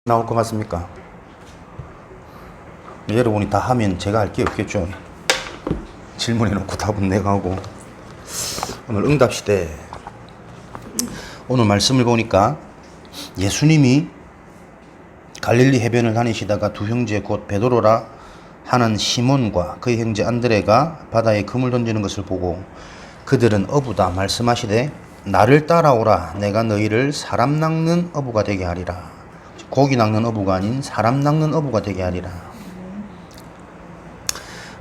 나올 것 같습니까? 여러분이 다 하면 제가 할 게 없겠죠. 질문해놓고 답은 내가 하고. 오늘 응답시대. 오늘 말씀을 보니까 예수님이 갈릴리 해변을 다니시다가 두 형제 곧 베드로라 하는 시몬과 그의 형제 안드레가 바다에 그물 던지는 것을 보고 그들은 어부다 말씀하시되 나를 따라오라 내가 너희를 사람 낚는 어부가 되게 하리라. 고기 낚는 어부가 아닌 사람 낚는 어부가 되게 하리라.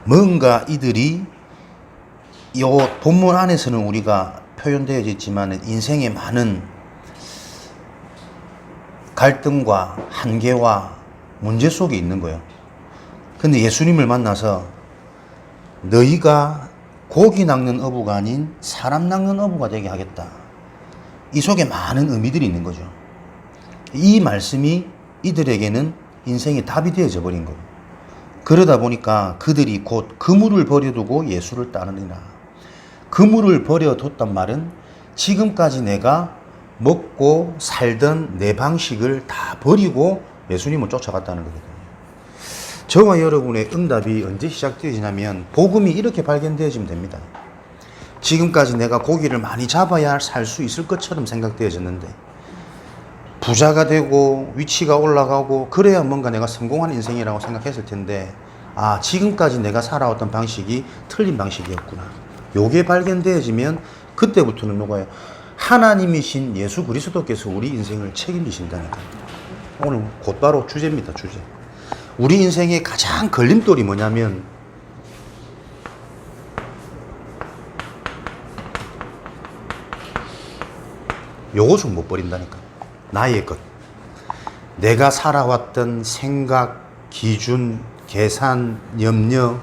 뭔가 이들이 이 본문 안에서는 우리가 표현되어 있지만 인생의 많은 갈등과 한계와 문제 속에 있는 거예요. 근데 예수님을 만나서 너희가 고기 낚는 어부가 아닌 사람 낚는 어부가 되게 하겠다. 이 속에 많은 의미들이 있는 거죠. 이 말씀이 이들에게는 인생의 답이 되어져 버린 거예요. 그러다 보니까 그들이 곧 그물을 버려두고 예수를 따르니라. 그물을 버려뒀단 말은 지금까지 내가 먹고 살던 내 방식을 다 버리고 예수님을 쫓아갔다는 거거든요. 저와 여러분의 응답이 언제 시작되어지냐면 복음이 이렇게 발견되어지면 됩니다. 지금까지 내가 고기를 많이 잡아야 살 수 있을 것처럼 생각되어졌는데 부자가 되고 위치가 올라가고 그래야 뭔가 내가 성공한 인생이라고 생각했을 텐데 지금까지 내가 살아왔던 방식이 틀린 방식이었구나. 요게 발견되어지면 그때부터는 뭐가요? 하나님이신 예수 그리스도께서 우리 인생을 책임지신다니까. 오늘 곧바로 주제입니다. 주제. 우리 인생의 가장 걸림돌이 뭐냐면 요것을 못 버린다니까. 나의 것. 내가 살아왔던 생각, 기준, 계산, 염려,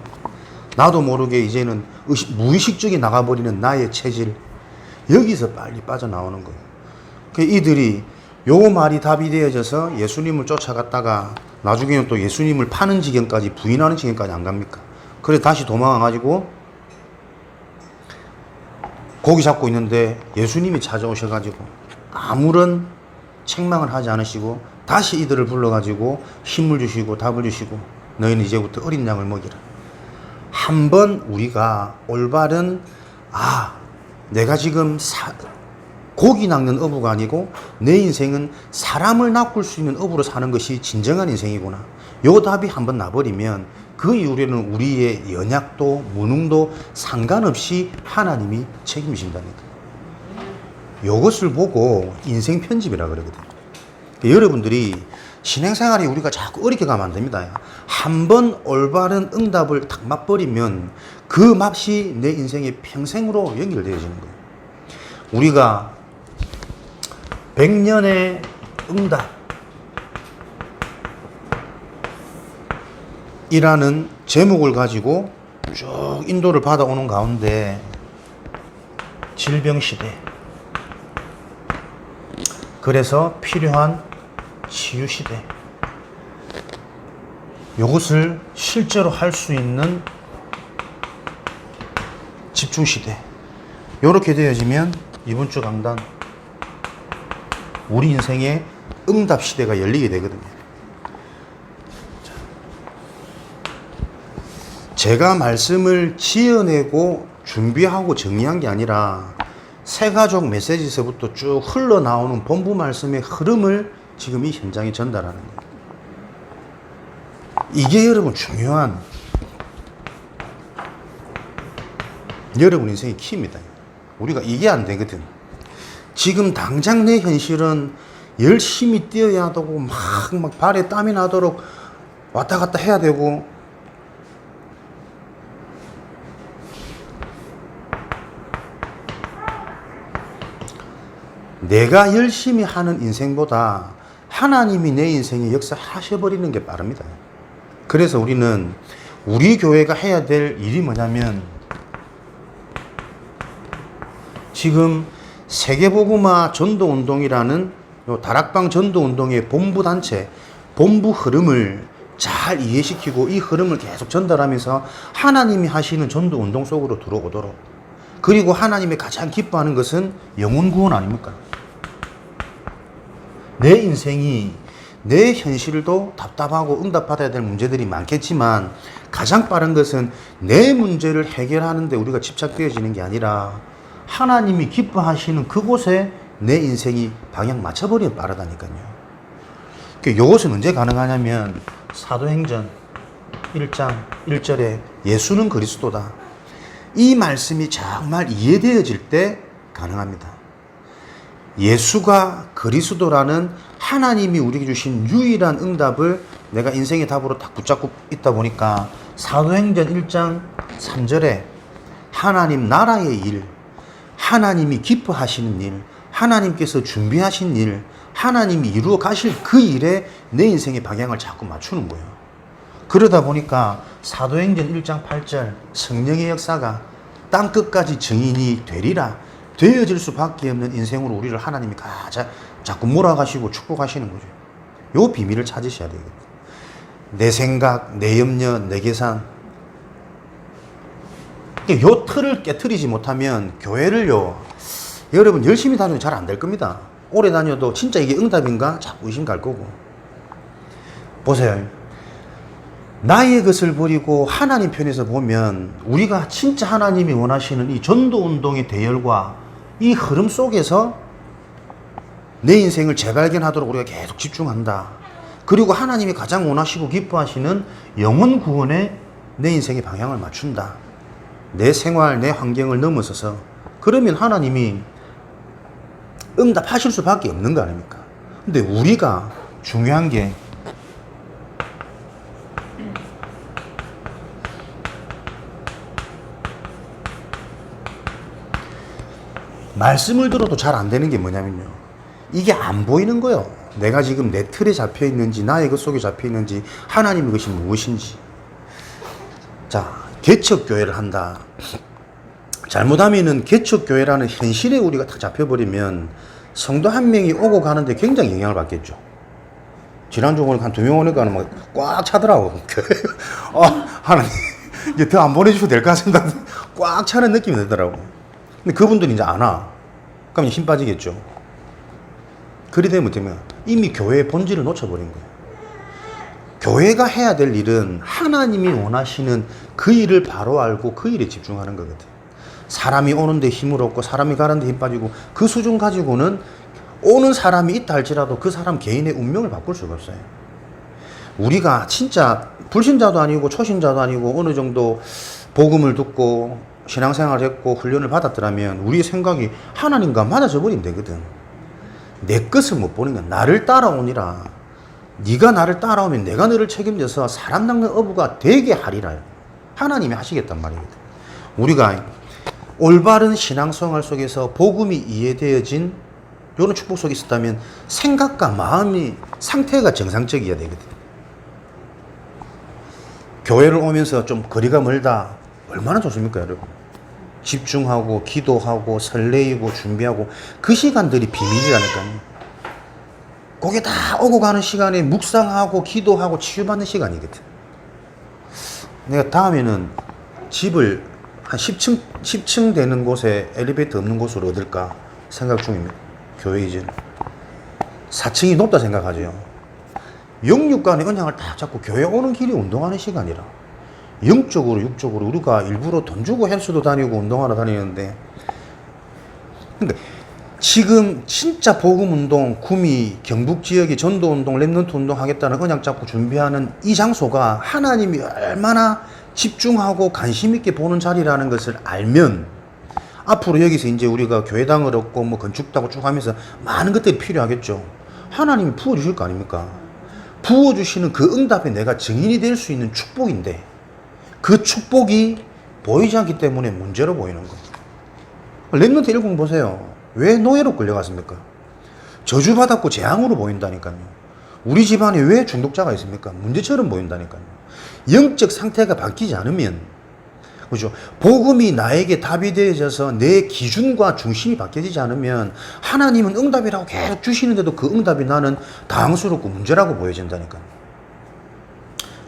나도 모르게 이제는 무의식적이 나가버리는 나의 체질, 여기서 빨리 빠져나오는 거예요. 이들이 요 말이 답이 되어져서 예수님을 쫓아갔다가 나중에는 또 예수님을 파는 지경까지, 부인하는 지경까지 안 갑니까? 그래 다시 도망가가지고 고기 잡고 있는데 예수님이 찾아오셔가지고 아무런 책망을 하지 않으시고 다시 이들을 불러가지고 힘을 주시고 답을 주시고 너희는 이제부터 어린 양을 먹이라. 한번 우리가 올바른 내가 지금 고기 낚는 어부가 아니고 내 인생은 사람을 낚을 수 있는 어부로 사는 것이 진정한 인생이구나. 요 답이 한번 나버리면 그 이후에는 우리의 연약도 무능도 상관없이 하나님이 책임지신다니까. 요것을 보고 인생 편집이라 그러거든요. 여러분들이 신앙생활이 우리가 자꾸 어렵게 가면 안 됩니다. 한번 올바른 응답을 딱 맛버리면 그 맛이 내 인생의 평생으로 연결되어지는 거예요. 우리가 100년의 응답 이라는 제목을 가지고 쭉 인도를 받아오는 가운데 질병시대, 그래서 필요한 치유시대, 이것을 실제로 할 수 있는 집중시대, 이렇게 되어지면 이번 주 강단 우리 인생의 응답시대가 열리게 되거든요. 제가 말씀을 지어내고 준비하고 정리한 게 아니라 새가족 메시지에서부터 쭉 흘러나오는 본부 말씀의 흐름을 지금 이 현장에 전달하는 거예요. 이게 여러분 중요한 여러분 인생의 키입니다. 우리가 이게 안 되거든. 지금 당장 내 현실은 열심히 뛰어야 되고 막 발에 땀이 나도록 왔다 갔다 해야 되고 내가 열심히 하는 인생보다 하나님이 내 인생에 역사하셔버리는 게 빠릅니다. 그래서 우리는 우리 교회가 해야 될 일이 뭐냐면 지금 세계복음화 전도운동이라는 다락방 전도운동의 본부단체, 본부 흐름을 잘 이해시키고 이 흐름을 계속 전달하면서 하나님이 하시는 전도운동 속으로 들어오도록, 그리고 하나님이 가장 기뻐하는 것은 영혼 구원 아닙니까? 내 인생이 내 현실도 답답하고 응답받아야 될 문제들이 많겠지만 가장 빠른 것은 내 문제를 해결하는데 우리가 집착되어지는 게 아니라 하나님이 기뻐하시는 그곳에 내 인생이 방향 맞춰버리면 빠르다니까요. 이것은 언제 가능하냐면 사도행전 1장 1절에 예수는 그리스도다. 이 말씀이 정말 이해되어질 때 가능합니다. 예수가 그리스도라는 하나님이 우리에게 주신 유일한 응답을 내가 인생의 답으로 딱 붙잡고 있다 보니까 사도행전 1장 3절에 하나님 나라의 일, 하나님이 기뻐하시는 일, 하나님께서 준비하신 일, 하나님이 이루어 가실 그 일에 내 인생의 방향을 자꾸 맞추는 거예요. 그러다 보니까 사도행전 1장 8절 성령의 역사가 땅끝까지 증인이 되리라 되어질 수밖에 없는 인생으로 우리를 하나님이 자꾸 몰아가시고 축복하시는 거죠. 요 비밀을 찾으셔야 되거든요. 내 생각, 내 염려, 내 계산. 요 틀을 깨트리지 못하면 교회를요, 여러분 열심히 다녀도 잘 안 될 겁니다. 오래 다녀도 진짜 이게 응답인가? 자꾸 의심 갈 거고. 보세요. 나의 것을 버리고 하나님 편에서 보면 우리가 진짜 하나님이 원하시는 이 전도운동의 대열과 이 흐름 속에서 내 인생을 재발견하도록 우리가 계속 집중한다. 그리고 하나님이 가장 원하시고 기뻐하시는 영혼 구원에 내 인생의 방향을 맞춘다. 내 생활, 내 환경을 넘어서서. 그러면 하나님이 응답하실 수밖에 없는 거 아닙니까? 근데 우리가 중요한 게 말씀을 들어도 잘 안 되는 게 뭐냐면요. 이게 안 보이는 거예요. 내가 지금 내 틀에 잡혀 있는지, 나의 것 속에 잡혀 있는지, 하나님의 것이 무엇인지. 자, 개척교회를 한다. 잘못하면은 개척교회라는 현실에 우리가 딱 잡혀버리면 성도 한 명이 오고 가는데 굉장히 영향을 받겠죠. 지난주 오늘 한 2명 오니까 막 꽉 차더라고. 하나님, 이제 더 안 보내주셔도 될 것 같습니다. 꽉 차는 느낌이 들더라고. 근데 그분들이 이제 안 와. 그럼 힘 빠지겠죠. 그리 되면 이미 교회의 본질을 놓쳐버린 거예요. 교회가 해야 될 일은 하나님이 원하시는 그 일을 바로 알고 그 일에 집중하는 거거든. 사람이 오는데 힘을 얻고 사람이 가는데 힘 빠지고 그 수준 가지고는 오는 사람이 있다 할지라도 그 사람 개인의 운명을 바꿀 수가 없어요. 우리가 진짜 불신자도 아니고 초신자도 아니고 어느 정도 복음을 듣고 신앙생활을 했고 훈련을 받았더라면 우리의 생각이 하나님과 맞아져 버리면 되거든. 내 것을 못 보는 건 나를 따라오니라. 네가 나를 따라오면 내가 너를 책임져서 사람 낚는 어부가 되게 하리라. 하나님이 하시겠단 말이거든. 우리가 올바른 신앙생활 속에서 복음이 이해되어진 이런 축복 속에 있었다면 생각과 마음이 상태가 정상적이어야 되거든. 교회를 오면서 좀 거리가 멀다. 얼마나 좋습니까, 여러분? 집중하고 기도하고 설레이고 준비하고 그 시간들이 비밀이라니까요. 그게 다 오고 가는 시간에 묵상하고 기도하고 치유받는 시간이거든. 내가 다음에는 집을 한 10층 되는 곳에 엘리베이터 없는 곳으로 얻을까 생각 중입니다. 교회 이제 4층이 높다 생각하죠. 영육간의 언약을 딱 잡고 교회 오는 길이 운동하는 시간이라. 영적으로 육적으로 우리가 일부러 돈 주고 헬스도 다니고 운동하러 다니는데, 그러니까 지금 진짜 복음운동, 구미, 경북지역의 전도운동, 랩런트 운동 하겠다는 언약 잡고 준비하는 이 장소가 하나님이 얼마나 집중하고 관심 있게 보는 자리라는 것을 알면 앞으로 여기서 이제 우리가 교회당을 얻고 뭐 건축하고 쭉 하면서 많은 것들이 필요하겠죠. 하나님이 부어주실 거 아닙니까? 부어주시는 그 응답에 내가 증인이 될 수 있는 축복인데 그 축복이 보이지 않기 때문에 문제로 보이는 거예요. 랩런트 10 보세요. 왜 노예로 끌려갔습니까? 저주받았고 재앙으로 보인다니까요. 우리 집안에 왜 중독자가 있습니까? 문제처럼 보인다니까요. 영적 상태가 바뀌지 않으면, 그죠? 복음이 나에게 답이 되어져서 내 기준과 중심이 바뀌어지지 않으면 하나님은 응답이라고 계속 주시는데도 그 응답이 나는 당황스럽고 문제라고 보여진다니까요.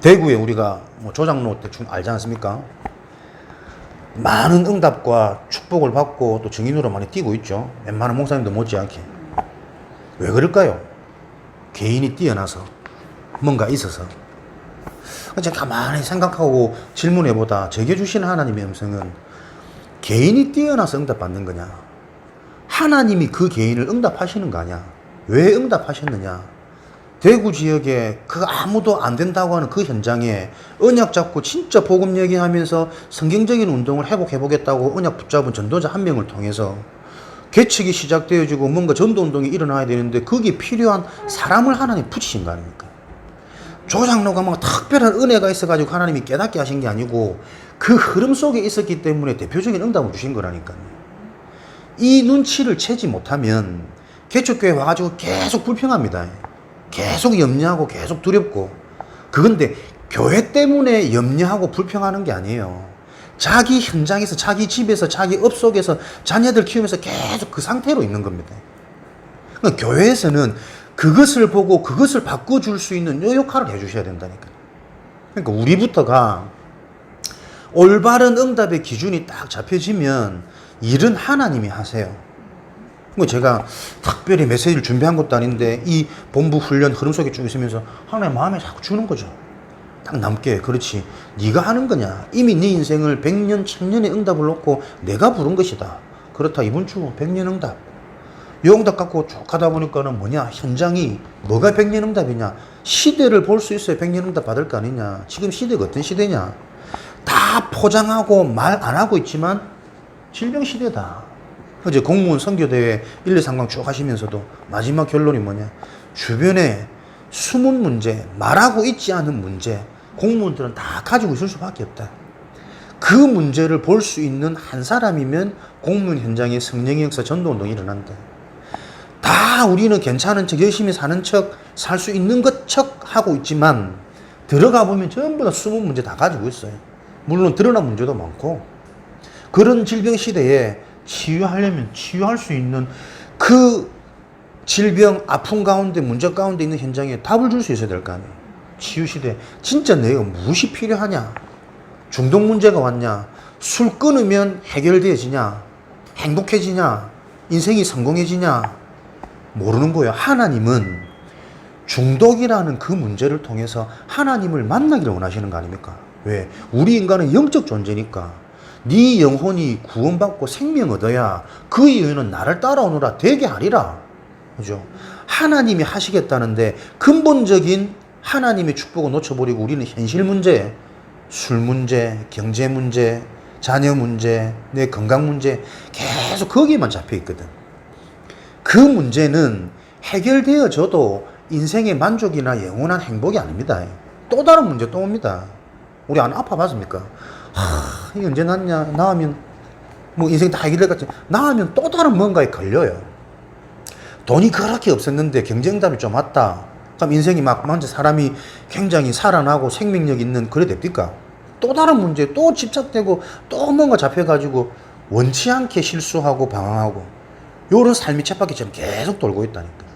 대구에 우리가 뭐 조장로 때 알지 않습니까? 많은 응답과 축복을 받고 또 증인으로 많이 뛰고 있죠. 웬만한 목사님도 못지않게. 왜 그럴까요? 개인이 뛰어나서 뭔가 있어서. 제가 가만히 생각하고 질문해보다 제게 주시는 하나님의 음성은 개인이 뛰어나서 응답받는 거냐, 하나님이 그 개인을 응답하시는 거 아니야. 왜 응답하셨느냐, 대구 지역에 그 아무도 안 된다고 하는 그 현장에 언약 잡고 진짜 복음 얘기하면서 성경적인 운동을 회복해보겠다고 언약 붙잡은 전도자 한 명을 통해서 개척이 시작되어지고 뭔가 전도 운동이 일어나야 되는데 거기에 필요한 사람을 하나님 붙이신 거 아닙니까? 조장로가 막 특별한 은혜가 있어가지고 하나님이 깨닫게 하신 게 아니고 그 흐름 속에 있었기 때문에 대표적인 응답을 주신 거라니까요. 이 눈치를 채지 못하면 개척교회 와가지고 계속 불평합니다. 계속 염려하고 계속 두렵고. 그건데 교회 때문에 염려하고 불평하는 게 아니에요. 자기 현장에서, 자기 집에서, 자기 업 속에서 자녀들 키우면서 계속 그 상태로 있는 겁니다. 그러니까 교회에서는 그것을 보고 그것을 바꿔줄 수 있는 요 역할을 해주셔야 된다니까요. 그러니까 우리부터가 올바른 응답의 기준이 딱 잡혀지면 일은 하나님이 하세요. 제가 특별히 메시지를 준비한 것도 아닌데 이 본부 훈련 흐름 속에 쭉 있으면서 하나님 마음에 자꾸 주는 거죠. 딱 남게. 그렇지, 네가 하는 거냐. 이미 네 인생을 100년 1000년의 응답을 놓고 내가 부른 것이다. 그렇다, 이번 주 100년 응답. 이 응답 갖고 쭉 가다 보니까는 뭐냐, 현장이 뭐가 100년 응답이냐, 시대를 볼 수 있어야 100년 응답 받을 거 아니냐. 지금 시대가 어떤 시대냐, 다 포장하고 말 안 하고 있지만 질병 시대다. 어제 공무원 선교대회 1, 2, 3강 쭉 하시면서도 마지막 결론이 뭐냐, 주변에 숨은 문제, 말하고 있지 않은 문제, 공무원들은 다 가지고 있을 수밖에 없다. 그 문제를 볼 수 있는 한 사람이면 공무원 현장에 성령의 역사, 전도운동이 일어난다. 다 우리는 괜찮은 척, 열심히 사는 척, 살 수 있는 것 척 하고 있지만 들어가 보면 전부 다 숨은 문제 다 가지고 있어요. 물론 드러난 문제도 많고. 그런 질병 시대에 치유하려면 치유할 수 있는 그 질병, 아픔 가운데, 문제 가운데 있는 현장에 답을 줄 수 있어야 될 거 아니에요. 치유 시대 진짜 내가 무엇이 필요하냐, 중독 문제가 왔냐, 술 끊으면 해결되어지냐, 행복해지냐, 인생이 성공해지냐, 모르는 거예요. 하나님은 중독이라는 그 문제를 통해서 하나님을 만나기를 원하시는 거 아닙니까? 왜? 우리 인간은 영적 존재니까 네 영혼이 구원받고 생명 얻어야 그 이유는 나를 따라오느라 되게 하리라. 그죠? 하나님이 하시겠다는데 근본적인 하나님의 축복을 놓쳐버리고 우리는 현실 문제, 술 문제, 경제 문제, 자녀 문제, 내 건강 문제 계속 거기에만 잡혀 있거든. 그 문제는 해결되어져도 인생의 만족이나 영원한 행복이 아닙니다. 또 다른 문제 또 옵니다. 우리 안 아파봤습니까? 이게 언제 낫냐, 나으면 뭐 인생 다 해결될 것 같지, 나으면 또 다른 뭔가에 걸려요. 돈이 그렇게 없었는데 경쟁답이 좀 왔다. 그럼 인생이 막 먼저 사람이 굉장히 살아나고 생명력 있는 그래 됩니까? 또 다른 문제 또 집착되고 또 뭔가 잡혀가지고 원치 않게 실수하고 방황하고 요런 삶이 쳇바퀴처럼 계속 돌고 있다니까.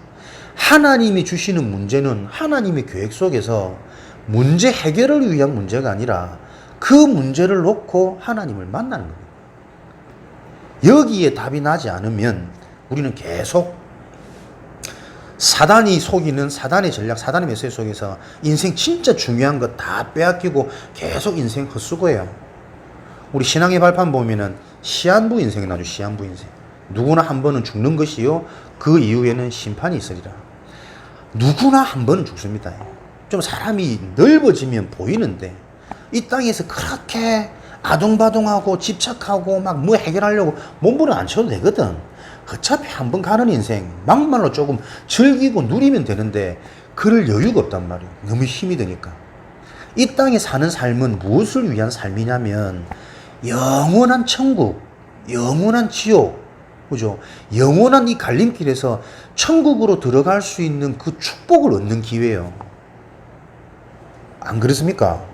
하나님이 주시는 문제는 하나님의 계획 속에서 문제 해결을 위한 문제가 아니라 그 문제를 놓고 하나님을 만나는 겁니다. 여기에 답이 나지 않으면 우리는 계속 사단이 속이는 사단의 전략, 사단의 메시지 속에서 인생 진짜 중요한 거 다 빼앗기고 계속 인생 헛수고해요. 우리 신앙의 발판 보면은 시한부 인생이 나죠. 시한부 인생. 누구나 한 번은 죽는 것이요 그 이후에는 심판이 있으리라. 누구나 한 번은 죽습니다. 좀 사람이 넓어지면 보이는데 이 땅에서 그렇게 아동바동하고 집착하고 막 뭐 해결하려고 몸부림 안 쳐도 되거든. 어차피 한 번 가는 인생 막말로 조금 즐기고 누리면 되는데 그럴 여유가 없단 말이에요. 너무 힘이 드니까. 이 땅에 사는 삶은 무엇을 위한 삶이냐면 영원한 천국, 영원한 지옥, 그죠? 영원한 이 갈림길에서 천국으로 들어갈 수 있는 그 축복을 얻는 기회예요. 안 그렇습니까?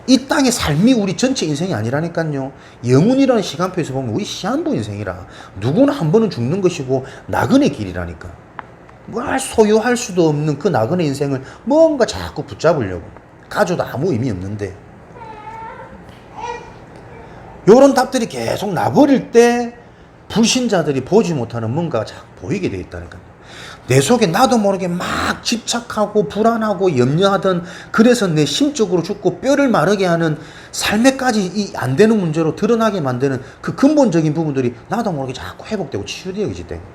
이 땅의 삶이 우리 전체 인생이 아니라니까요. 영혼이라는 시간표에서 보면 우리 시한부 인생이라 누구나 한 번은 죽는 것이고 나그네 길이라니까. 뭘 소유할 수도 없는 그 나그네 인생을 뭔가 자꾸 붙잡으려고 가져도 아무 의미 없는데 요런 답들이 계속 나버릴 때 불신자들이 보지 못하는 뭔가가 자꾸 보이게 돼 있다니까요. 내 속에 나도 모르게 막 집착하고 불안하고 염려하던, 그래서 내 심적으로 죽고 뼈를 마르게 하는 삶에까지 이 안 되는 문제로 드러나게 만드는 그 근본적인 부분들이 나도 모르게 자꾸 회복되고 치유되어지기 때문에.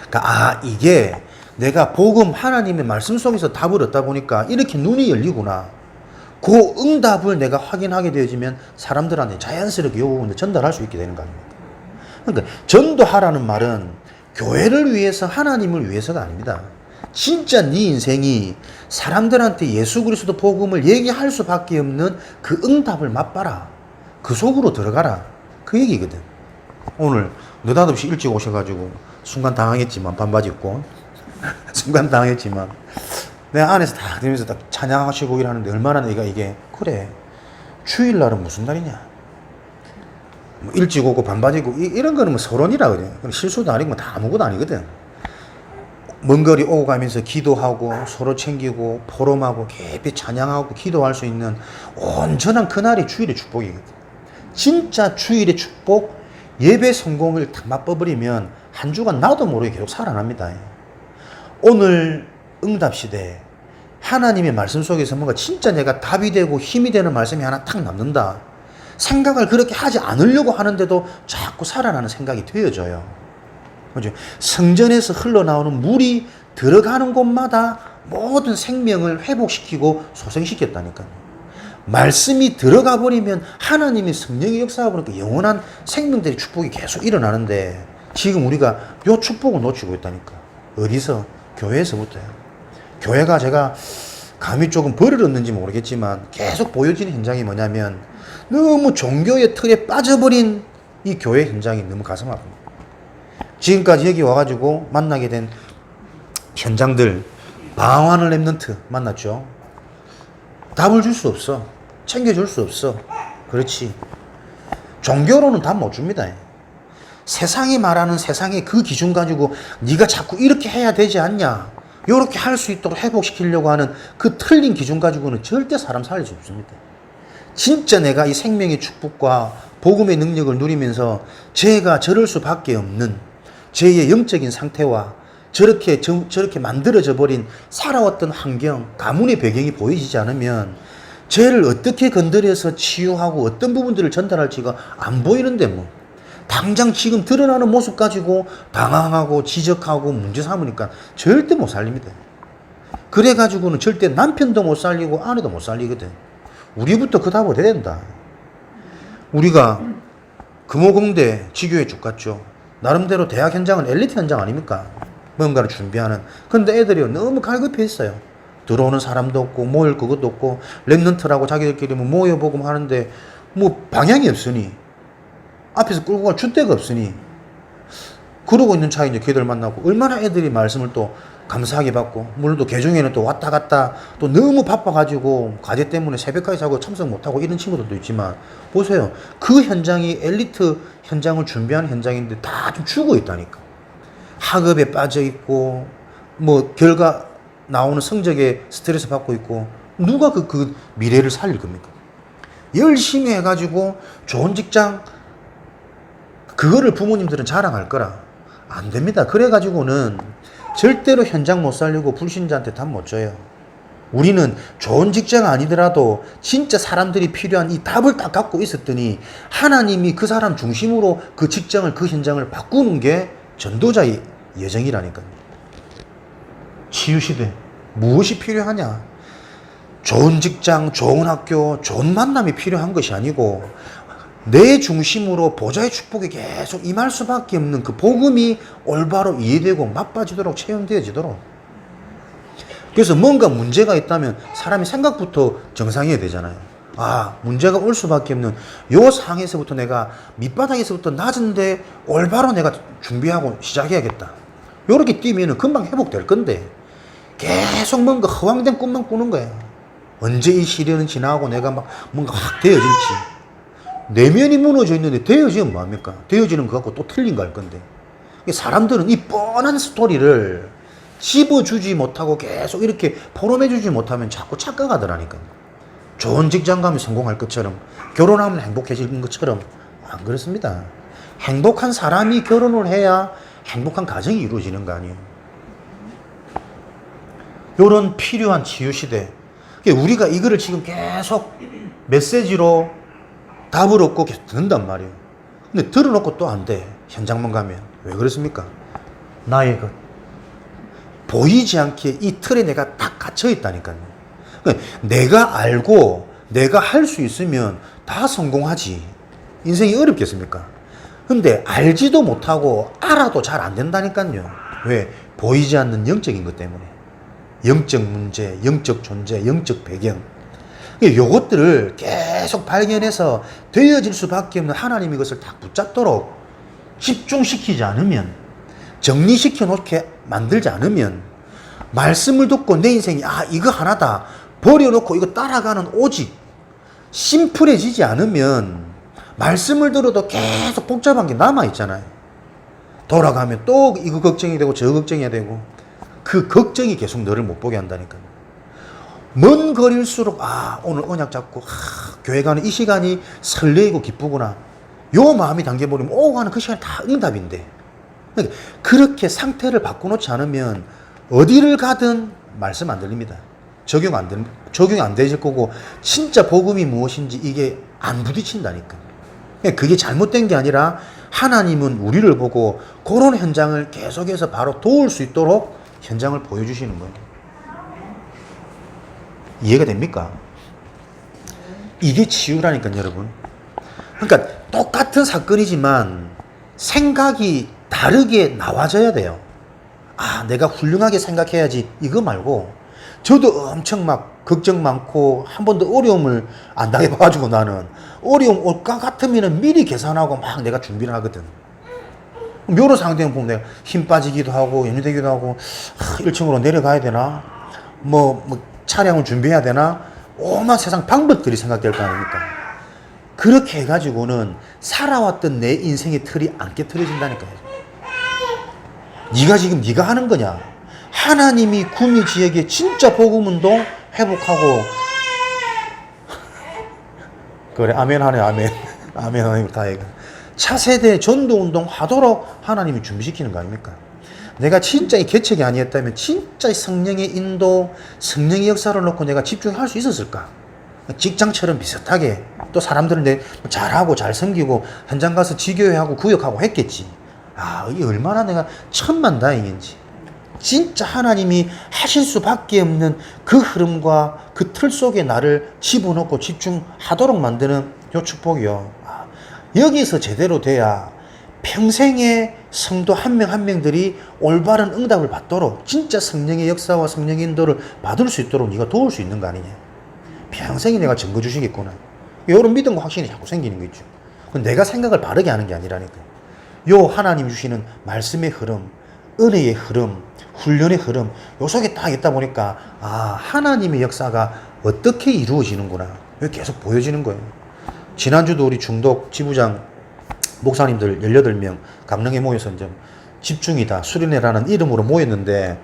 그러니까 이게 내가 복음 하나님의 말씀 속에서 답을 얻다 보니까 이렇게 눈이 열리구나. 그 응답을 내가 확인하게 되어지면 사람들한테 자연스럽게 이 부분을 전달할 수 있게 되는 거 아닙니까? 그러니까 전도하라는 말은 교회를 위해서, 하나님을 위해서가 아닙니다. 진짜 네 인생이 사람들한테 예수 그리스도 복음을 얘기할 수밖에 없는 그 응답을 맛봐라. 그 속으로 들어가라. 그 얘기거든. 오늘 느닷없이 일찍 오셔가지고 순간 당황했지만, 반바지 입고 순간 당황했지만 내가 안에서 다 들으면서 딱 찬양하시고 일하는데 얼마나 내가 이게, 그래 주일날은 무슨 날이냐, 뭐 일찍 오고 반바지 입고 이런 거는 뭐 서론이라 그래. 실수도 아니고 다 아무것도 아니거든. 먼 거리 오고 가면서 기도하고 서로 챙기고 포럼하고 깊이 찬양하고 기도할 수 있는 온전한 그날이 주일의 축복이거든. 진짜 주일의 축복, 예배 성공을 다 맛봐버리면 한 주간 나도 모르게 계속 살아납니다. 오늘 응답시대 하나님의 말씀 속에서 뭔가 진짜 내가 답이 되고 힘이 되는 말씀이 하나 탁 남는다. 생각을 그렇게 하지 않으려고 하는데도 자꾸 살아나는 생각이 되어져요. 그죠? 성전에서 흘러나오는 물이 들어가는 곳마다 모든 생명을 회복시키고 소생시켰다니까요. 말씀이 들어가 버리면 하나님의 성령의 역사가 보니까 영원한 생명들의 축복이 계속 일어나는데, 지금 우리가 요 축복을 놓치고 있다니까. 어디서? 교회에서부터요. 교회가, 제가 감히 조금 벌을 얻는지 모르겠지만 계속 보여지는 현장이 뭐냐면, 너무 종교의 틀에 빠져버린 이 교회 현장이 너무 가슴 아픕니다. 지금까지 여기 와가지고 만나게 된 현장들, 방황하는 랩런트 만났죠. 답을 줄 수 없어. 챙겨줄 수 없어. 그렇지. 종교로는 답 못 줍니다. 세상이 말하는 세상의 그 기준 가지고 네가 자꾸 이렇게 해야 되지 않냐, 이렇게 할 수 있도록 회복시키려고 하는 그 틀린 기준 가지고는 절대 사람 살릴 수 없습니다. 진짜 내가 이 생명의 축복과 복음의 능력을 누리면서 제가 저럴 수밖에 없는 제의 영적인 상태와 저렇게 만들어져 버린 살아왔던 환경, 가문의 배경이 보이지 않으면 쟤를 어떻게 건드려서 치유하고 어떤 부분들을 전달할지가 안 보이는데, 뭐 당장 지금 드러나는 모습 가지고 당황하고 지적하고 문제 삼으니까 절대 못 살립니다. 그래가지고는 절대 남편도 못 살리고 아내도 못 살리거든. 우리부터 그 답을 해야 된다. 우리가 금호공대 지교회 쭉 갔죠. 나름대로 대학 현장은 엘리트 현장 아닙니까? 뭔가를 준비하는. 근데 애들이 너무 갈급해 있어요. 들어오는 사람도 없고 모일 그것도 없고 랩런트라고 자기들끼리 뭐 모여보고 하는데 뭐 방향이 없으니, 앞에서 끌고 갈 줏대가 없으니, 그러고 있는 차에 이제 걔들 만나고, 얼마나 애들이 말씀을 또 감사하게 받고, 물론 또 개중에는 또 왔다 갔다 또 너무 바빠가지고 과제 때문에 새벽까지 자고 참석 못하고 이런 친구들도 있지만, 보세요. 그 현장이 엘리트 현장을 준비하는 현장인데 다 좀 죽어 있다니까. 학업에 빠져 있고, 뭐 결과 나오는 성적에 스트레스 받고 있고, 누가 그 미래를 살릴 겁니까? 열심히 해가지고 좋은 직장, 그거를 부모님들은 자랑할 거라. 안 됩니다. 그래가지고는 절대로 현장 못 살리고 불신자한테 답 못 줘요. 우리는 좋은 직장 아니더라도 진짜 사람들이 필요한 이 답을 딱 갖고 있었더니 하나님이 그 사람 중심으로 그 직장을, 그 현장을 바꾸는 게 전도자의 여정이라니까요. 치유시대 무엇이 필요하냐? 좋은 직장, 좋은 학교, 좋은 만남이 필요한 것이 아니고 내 중심으로 보좌의 축복이 계속 임할 수밖에 없는 그 복음이 올바로 이해되고 맛봐지도록 체험되어지도록. 그래서 뭔가 문제가 있다면 사람이 생각부터 정상해야 되잖아요. 문제가 올 수밖에 없는 요 상에서부터, 내가 밑바닥에서부터 낮은데 올바로 내가 준비하고 시작해야겠다. 요렇게 뛰면은 금방 회복될 건데 계속 뭔가 허황된 꿈만 꾸는 거예요. 언제 이 시련은 지나고 내가 막 뭔가 확 되어질지. 내면이 무너져 있는데 되어지면 뭐합니까? 되어지는 거 갖고 또 틀린 거 할 건데. 사람들은 이 뻔한 스토리를 집어주지 못하고 계속 이렇게 포럼해주지 못하면 자꾸 착각하더라니까요. 좋은 직장 가면 성공할 것처럼, 결혼하면 행복해지는 것처럼. 안 그렇습니다. 행복한 사람이 결혼을 해야 행복한 가정이 이루어지는 거 아니에요. 요런 필요한 치유시대. 우리가 이거를 지금 계속 메시지로 답을 얻고 계속 듣는단 말이에요. 근데 들어놓고 또 안 돼. 현장만 가면. 왜 그렇습니까? 나의 것. 보이지 않게 이 틀에 내가 딱 갇혀 있다니까요. 내가 알고 내가 할 수 있으면 다 성공하지. 인생이 어렵겠습니까? 근데 알지도 못하고 알아도 잘 안 된다니까요. 왜? 보이지 않는 영적인 것 때문에. 영적 문제, 영적 존재, 영적 배경. 요것들을 계속 발견해서 되어질 수밖에 없는 하나님이 이것을 다 붙잡도록 집중시키지 않으면, 정리시켜 놓게 만들지 않으면, 말씀을 듣고 내 인생이 이거 하나다 버려놓고 이거 따라가는 오직 심플해지지 않으면 말씀을 들어도 계속 복잡한 게 남아있잖아요. 돌아가면 또 이거 걱정이 되고 저 걱정이 되고, 그 걱정이 계속 너를 못 보게 한다니까요. 먼 거리일수록 오늘 언약 잡고 교회 가는 이 시간이 설레이고 기쁘구나, 요 마음이 당겨버리면 오고 가는 그 시간이 다 응답인데, 그러니까 그렇게 상태를 바꿔놓지 않으면 어디를 가든 말씀 안 들립니다. 적용 안 되실 거고, 진짜 복음이 무엇인지 이게 안 부딪힌다니까. 그게 잘못된 게 아니라 하나님은 우리를 보고 그런 현장을 계속해서 바로 도울 수 있도록 현장을 보여주시는 거예요. 이해가 됩니까? 이게 치유라니까요, 여러분. 그러니까 똑같은 사건이지만 생각이 다르게 나와져야 돼요. 내가 훌륭하게 생각해야지 이거 말고, 저도 엄청 막 걱정 많고 한 번도 어려움을 안 당해봐가지고 나는 어려움 올 것 같으면 미리 계산하고 막 내가 준비를 하거든. 여러 상대는 보면 내가 힘 빠지기도 하고 연유되기도 하고 1층으로 내려가야 되나, 뭐 차량을 준비해야 되나, 오만 세상 방법들이 생각될 거 아닙니까? 그렇게 해가지고는 살아왔던 내 인생의 틀이 안 깨트려진다니까요. 네가 지금 네가 하는 거냐? 하나님이 구미 지역에 진짜 복음운동 회복하고, 그래 아멘 하네, 아멘. 아멘 하나님 다행이다. 차세대 전도운동 하도록 하나님이 준비시키는 거 아닙니까? 내가 진짜 이 개척이 아니었다면 진짜 성령의 인도, 성령의 역사를 놓고 내가 집중할 수 있었을까? 직장처럼 비슷하게 또 사람들은 내 잘하고 잘 섬기고 현장 가서 지교회하고 구역하고 했겠지. 이게 얼마나 내가 천만다행인지. 진짜 하나님이 하실 수밖에 없는 그 흐름과 그 틀 속에 나를 집어넣고 집중하도록 만드는 요 축복이요. 여기서 제대로 돼야 평생의 성도 한 명 한 명들이 올바른 응답을 받도록, 진짜 성령의 역사와 성령의 인도를 받을 수 있도록 네가 도울 수 있는 거 아니냐. 평생이 내가 증거 주시겠구나. 이런 믿음과 확신이 자꾸 생기는 거 있죠. 내가 생각을 바르게 하는 게 아니라니까. 요 하나님 주시는 말씀의 흐름, 은혜의 흐름, 훈련의 흐름, 요 속에 딱 있다 보니까 하나님의 역사가 어떻게 이루어지는구나, 계속 보여지는 거예요. 지난주도 우리 중독 지부장 목사님들 18명 강릉에 모여서 이제 집중이다, 수련회라는 이름으로 모였는데,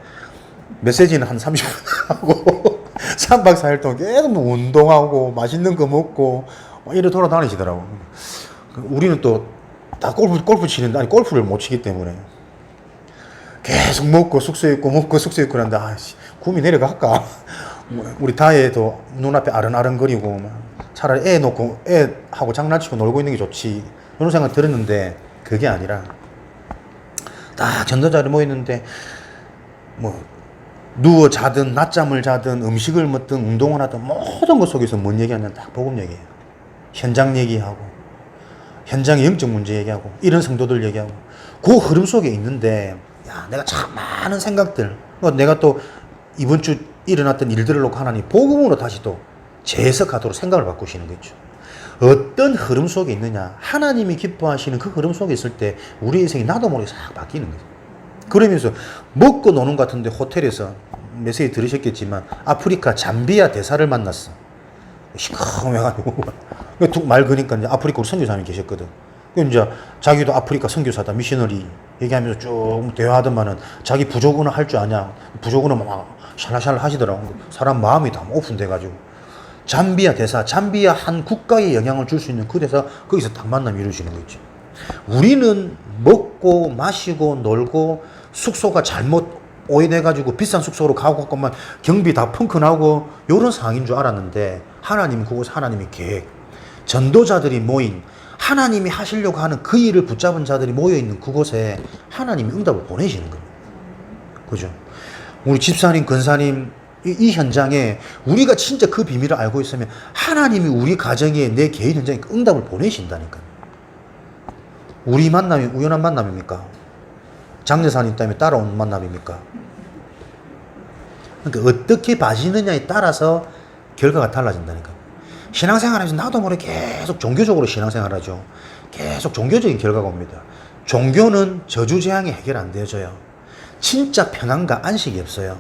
메시지는 한 30분 하고 3박 4일 동안 계속 운동하고 맛있는 거 먹고 이래 돌아다니시더라고. 우리는 또 다 골프 치는데, 골프를 못 치기 때문에 계속 먹고 숙소에 있고 먹고 숙소에 있고 하는데, 구미 내려갈까? 우리 다혜도 눈앞에 아른아른거리고, 차라리 애 놓고 애하고 장난치고 놀고 있는 게 좋지, 이런 생각 들었는데, 그게 아니라 딱 전도자리 모였는데 누워 자든 낮잠을 자든 음식을 먹든 운동을 하든 모든 것 속에서 뭔 얘기하냐면 딱 복음 얘기예요. 현장 얘기하고 현장의 영적 문제 얘기하고 이런 성도들 얘기하고, 그 흐름 속에 있는데, 내가 참 많은 생각들, 내가 또 이번 주 일어났던 일들을 놓고 하나님 복음으로 다시 또 재해석하도록 생각을 바꾸시는 거죠. 어떤 흐름 속에 있느냐, 하나님이 기뻐하시는 그 흐름 속에 있을 때 우리 인생이 나도 모르게 싹 바뀌는 거죠. 그러면서 먹고 노는 것 같은데 호텔에서 메시지 들으셨겠지만 아프리카 잠비아 대사를 만났어. 시커매가지고 말 그니까 이제 아프리카 선교사님이 계셨거든. 이제 자기도 아프리카 선교사다, 미셔너리 얘기하면서 쭉 대화하더만은 자기 부족은어 할 줄 아냐, 부족은어 막 샬라샬라 하시더라고. 사람 마음이 다 오픈돼가지고 잠비아 대사, 잠비아 한 국가에 영향을 줄 수 있는 그 대사, 거기서 딱 만남이 이루어지는 거 있지. 우리는 먹고 마시고 놀고 숙소가 잘못 오해돼가지고 비싼 숙소로 가고 갔건만 경비 다 펑크나고 요런 상황인 줄 알았는데 하나님 그곳 하나님의 계획, 전도자들이 모인 하나님이 하시려고 하는 그 일을 붙잡은 자들이 모여있는 그곳에 하나님이 응답을 보내시는 거예요. 그죠? 우리 집사님, 권사님 이 현장에 우리가 진짜 그 비밀을 알고 있으면 하나님이 우리 가정에 내 개인 현장에 응답을 보내신다니까요. 우리 만남이 우연한 만남입니까? 장례사님 때문에 따라온 만남입니까? 그러니까 어떻게 봐지느냐에 따라서 결과가 달라진다니까. 신앙생활하면서 나도 모르게 계속 종교적으로 신앙생활하죠. 계속 종교적인 결과가 옵니다. 종교는 저주재앙이 해결 안 되어져요. 진짜 평안과 안식이 없어요.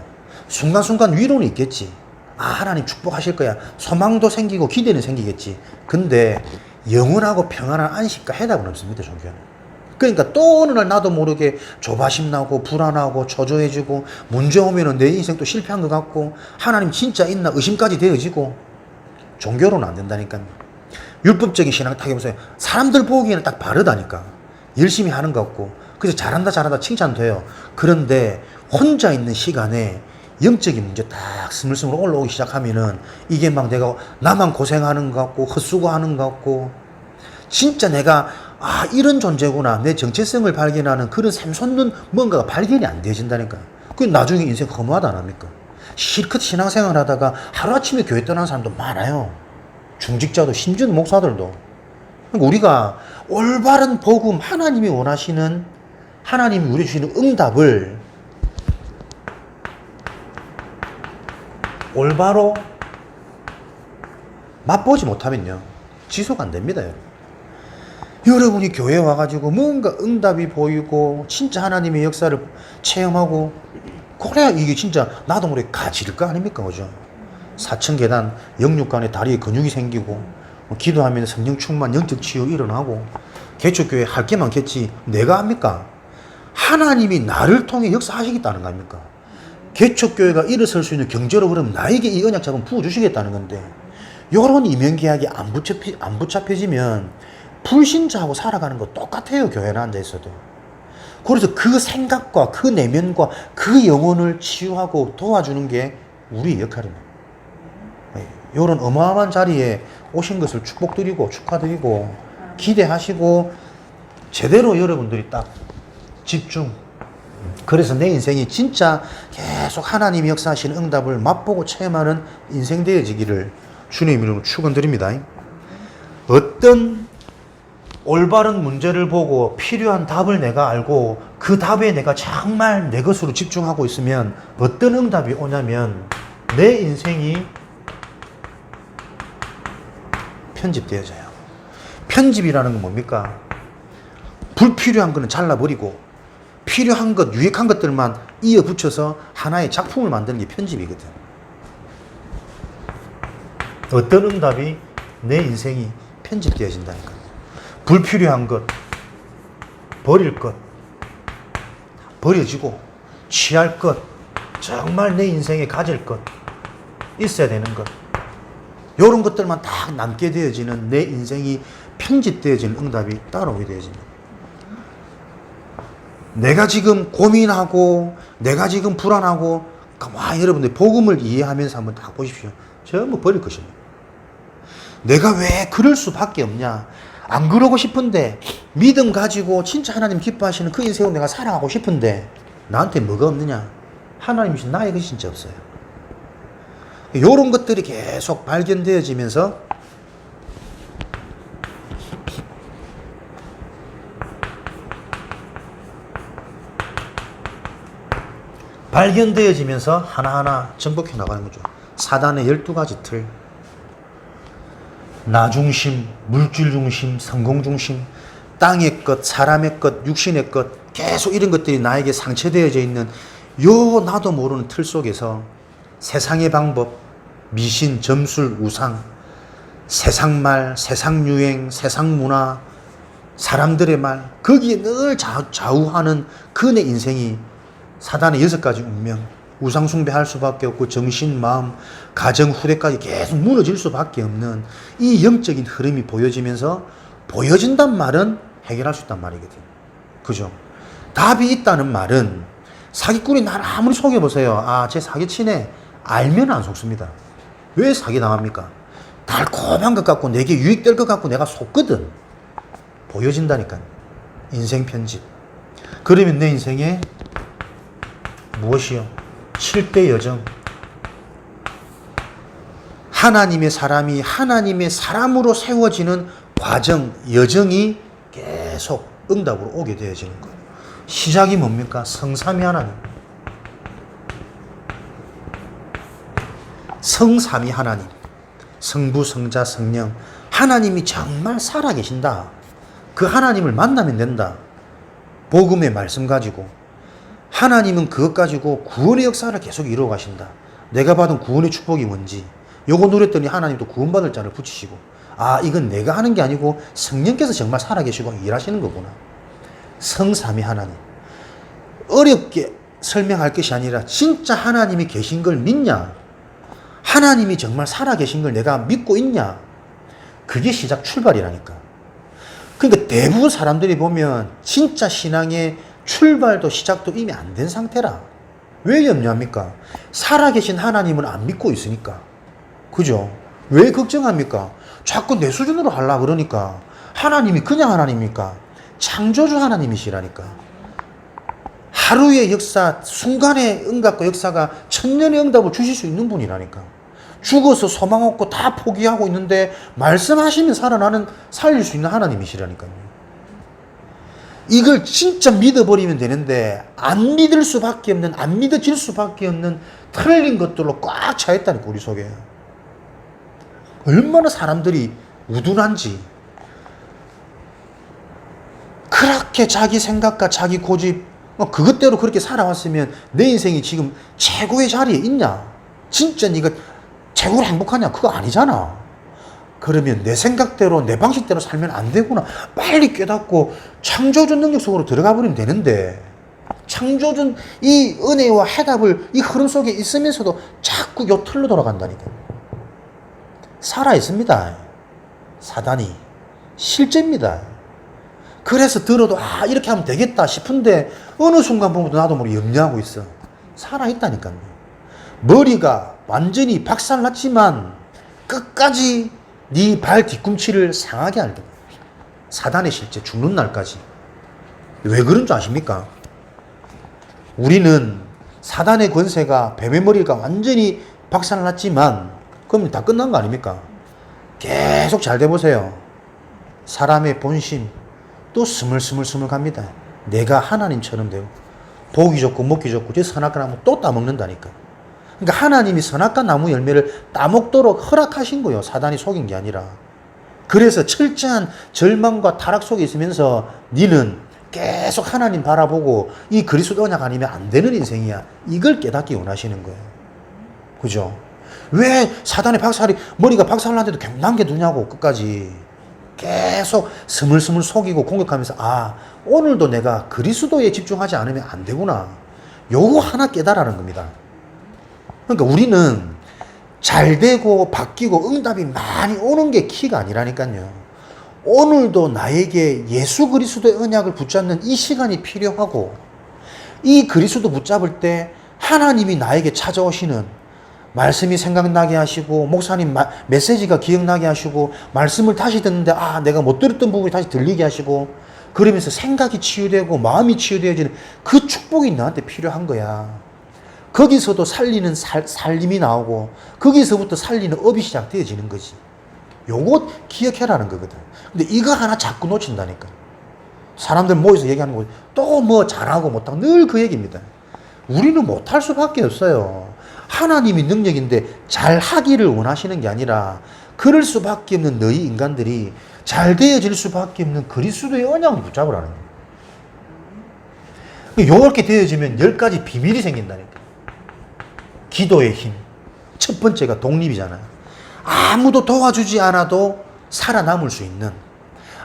순간순간 위로는 있겠지. 아, 하나님 축복하실 거야. 소망도 생기고 기대는 생기겠지. 근데 영원하고 평안한 안식과 해답은 없습니다, 종교는. 그러니까 또 어느 날 나도 모르게 조바심 나고 불안하고 초조해지고 문제 오면은 내 인생 또 실패한 것 같고 하나님 진짜 있나 의심까지 되어지고 종교로는 안 된다니까요. 율법적인 신앙 타격하면서 사람들 보기에는 딱 바르다니까. 열심히 하는 것 같고 그래서 잘한다 칭찬돼요. 그런데 혼자 있는 시간에 영적인 문제 딱 스물스물 올라오기 시작하면은 이게 막 내가 나만 고생하는 것 같고 헛수고하는 것 같고 진짜 내가 아 이런 존재구나 내 정체성을 발견하는 그런 샘솟는 뭔가가 발견이 안 되어진다니까요. 그 나중에 인생 허무하다 안 합니까? 실컷 신앙생활 하다가 하루아침에 교회 떠나는 사람도 많아요. 중직자도 심지어는 목사들도. 그러니까 우리가 올바른 복음 하나님이 원하시는 하나님이 우리 주시는 응답을 올바로 맛보지 못하면요 지속 안 됩니다. 여러분이 교회에 와가지고 뭔가 응답이 보이고 진짜 하나님의 역사를 체험하고 그래야 이게 진짜 나도 모르게 가질 거 아닙니까? 그죠? 4층 계단 영육간에 다리에 근육이 생기고 기도하면 성령 충만 영적 치유 일어나고 개척교회 할 게 많겠지 내가 합니까? 하나님이 나를 통해 역사하시겠다는 거 아닙니까? 개척교회가 일어설 수 있는 경제로 그러면 나에게 이 언약 자금 부어주시겠다는 건데 요런 이면계약이 안 붙잡혀지면 불신자하고 살아가는 거 똑같아요. 교회에 앉아있어도. 그래서 그 생각과 그 내면과 그 영혼을 치유하고 도와주는 게 우리의 역할입니다. 요런 어마어마한 자리에 오신 것을 축복드리고 축하드리고 기대하시고 제대로 여러분들이 딱 집중. 그래서 내 인생이 진짜 계속 하나님이 역사하시는 응답을 맛보고 체험하는 인생 되어지기를 주님 이름으로 축원드립니다. 어떤 올바른 문제를 보고 필요한 답을 내가 알고 그 답에 내가 정말 내 것으로 집중하고 있으면 어떤 응답이 오냐면 내 인생이 편집되어져요. 편집이라는 건 뭡니까? 불필요한 거는 잘라버리고 필요한 것, 유익한 것들만 이어 붙여서 하나의 작품을 만드는 게 편집이거든. 어떤 응답이 내 인생이 편집되어진다니까. 불필요한 것, 버릴 것, 버려지고 취할 것, 정말 내 인생에 가질 것, 있어야 되는 것 이런 것들만 다 남게 되어지는 내 인생이 편집되어지는 응답이 따라오게 되어집니다. 내가 지금 고민하고 내가 지금 불안하고 가만히 여러분들 복음을 이해하면서 한번 다 보십시오. 전부 버릴 것입니다. 내가 왜 그럴 수밖에 없냐. 안 그러고 싶은데 믿음 가지고 진짜 하나님 기뻐하시는 그 인생을 내가 살아가고 싶은데 나한테 뭐가 없느냐. 하나님이신 나의 것이 진짜 없어요. 이런 것들이 계속 발견되어지면서 하나하나 정복해 나가는 거죠. 사단의 12가지 틀. 나 중심, 물질 중심, 성공 중심, 땅의 것, 사람의 것, 육신의 것, 계속 이런 것들이 나에게 상처되어져 있는 요 나도 모르는 틀 속에서 세상의 방법, 미신, 점술, 우상, 세상 말, 세상 유행, 세상 문화, 사람들의 말, 거기에 늘 좌우하는 그 내 인생이 사단의 6가지 운명, 우상 숭배할 수밖에 없고 정신, 마음, 가정, 후대까지 계속 무너질 수밖에 없는 이 영적인 흐름이 보여지면서 보여진단 말은 해결할 수 있단 말이거든. 그죠? 답이 있다는 말은 사기꾼이 나를 아무리 속여보세요. 아, 쟤 사기치네. 알면 안 속습니다. 왜 사기당합니까? 달콤한 것 같고 내게 유익될 것 같고 내가 속거든. 보여진다니까. 인생 편집. 그러면 내 인생에 무엇이요? 7대 여정. 하나님의 사람이 하나님의 사람으로 세워지는 과정, 여정이 계속 응답으로 오게 되어지는 거예요. 시작이 뭡니까? 성삼위 하나님. 성삼위 하나님. 성부, 성자, 성령. 하나님이 정말 살아계신다. 그 하나님을 만나면 된다. 복음의 말씀 가지고. 하나님은 그것 가지고 구원의 역사를 계속 이루어 가신다. 내가 받은 구원의 축복이 뭔지. 요거 누렸더니 하나님도 구원받을 자를 붙이시고, 아, 이건 내가 하는 게 아니고 성령께서 정말 살아계시고 일하시는 거구나. 성삼위 하나님. 어렵게 설명할 것이 아니라 진짜 하나님이 계신 걸 믿냐? 하나님이 정말 살아계신 걸 내가 믿고 있냐? 그게 시작 출발이라니까. 그러니까 대부분 사람들이 보면 진짜 신앙의 출발도 시작도 이미 안 된 상태라. 왜 염려합니까? 살아계신 하나님을 안 믿고 있으니까. 그죠? 왜 걱정합니까? 자꾸 내 수준으로 하려고 그러니까. 하나님이 그냥 하나님입니까? 창조주 하나님이시라니까. 하루의 역사, 순간의 응답과 역사가 천년의 응답을 주실 수 있는 분이라니까. 죽어서 소망 없고 다 포기하고 있는데 말씀하시면 살릴 수 있는 하나님이시라니까요. 이걸 진짜 믿어버리면 되는데 안 믿을 수밖에 없는, 안 믿어질 수밖에 없는 틀린 것들로 꽉 차 있다니까, 우리 속에. 얼마나 사람들이 우둔한지. 그렇게 자기 생각과 자기 고집, 그것대로 그렇게 살아왔으면 내 인생이 지금 최고의 자리에 있냐? 진짜 네가 최고로 행복하냐? 그거 아니잖아. 그러면 내 생각대로 내 방식대로 살면 안 되구나. 빨리 깨닫고 창조주 능력 속으로 들어가 버리면 되는데, 창조주 이 은혜와 해답을 이 흐름 속에 있으면서도 자꾸 요 틀로 돌아간다니까. 살아있습니다. 사단이. 실제입니다. 그래서 들어도 아, 이렇게 하면 되겠다 싶은데 어느 순간부터 나도 모르게 염려하고 있어. 살아있다니까요. 머리가 완전히 박살났지만 끝까지 네 발 뒤꿈치를 상하게 할다. 사단의 실제, 죽는 날까지. 왜 그런 줄 아십니까? 우리는 사단의 권세가, 뱀의 머리가 완전히 박살났지만 그럼 다 끝난 거 아닙니까? 계속 잘 돼보세요. 사람의 본심 또 스물스물 갑니다. 내가 하나님처럼 되고 보기 좋고 먹기 좋고 저 선악과 나무 또 따먹는다니까. 그러니까 하나님이 선악과 나무 열매를 따먹도록 허락하신 거예요. 사단이 속인 게 아니라. 그래서 철저한 절망과 타락 속에 있으면서 니는 계속 하나님 바라보고 이 그리스도 언약 아니면 안 되는 인생이야. 이걸 깨닫기 원하시는 거예요. 그죠? 왜 사단의 머리가 박살났는데도 남게 두냐고, 끝까지. 계속 스물스물 속이고 공격하면서, 아, 오늘도 내가 그리스도에 집중하지 않으면 안 되구나. 요거 하나 깨달으라는 겁니다. 그러니까 우리는 잘 되고 바뀌고 응답이 많이 오는 게 키가 아니라니까요. 오늘도 나에게 예수 그리스도의 언약을 붙잡는 이 시간이 필요하고, 이 그리스도 붙잡을 때 하나님이 나에게 찾아오시는 말씀이 생각나게 하시고, 목사님 메시지가 기억나게 하시고, 말씀을 다시 듣는데 아, 내가 못 들었던 부분이 다시 들리게 하시고, 그러면서 생각이 치유되고 마음이 치유되어지는 그 축복이 나한테 필요한 거야. 거기서도 살리는 살림이 나오고, 거기서부터 살리는 업이 시작되어지는 거지. 요거 기억해라는 거거든. 근데 이거 하나 자꾸 놓친다니까. 사람들 모여서 얘기하는 거 또 뭐 잘하고 못하고 늘 그 얘기입니다. 우리는 못할 수밖에 없어요. 하나님이 능력인데 잘하기를 원하시는 게 아니라 그럴 수밖에 없는 너희 인간들이 잘 되어질 수밖에 없는 그리스도의 언약을 붙잡으라는 거예요. 요렇게 되어지면 10가지 비밀이 생긴다니까. 기도의 힘. 첫 번째가 독립이잖아요. 아무도 도와주지 않아도 살아남을 수 있는,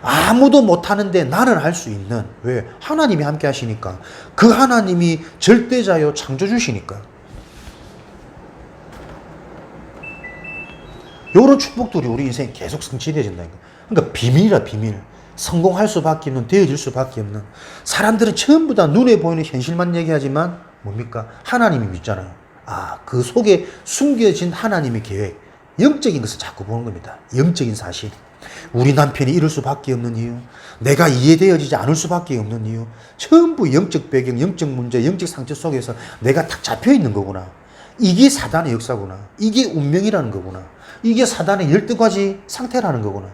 아무도 못하는데 나는 할 수 있는. 왜? 하나님이 함께 하시니까. 그 하나님이 절대자요 창조주시니까. 이런 축복들이 우리 인생에 계속 성취되어진다니까. 그러니까 비밀이라, 비밀. 성공할 수밖에 없는, 되어질 수밖에 없는. 사람들은 전부 다 눈에 보이는 현실만 얘기하지만 뭡니까? 하나님이 믿잖아요. 아, 그 속에 숨겨진 하나님의 계획, 영적인 것을 자꾸 보는 겁니다. 영적인 사실. 우리 남편이 이럴 수밖에 없는 이유, 내가 이해되어지지 않을 수밖에 없는 이유, 전부 영적 배경, 영적 문제, 영적 상처 속에서 내가 딱 잡혀 있는 거구나. 이게 사단의 역사구나. 이게 운명이라는 거구나. 이게 사단의 12가지 상태라는 거구나.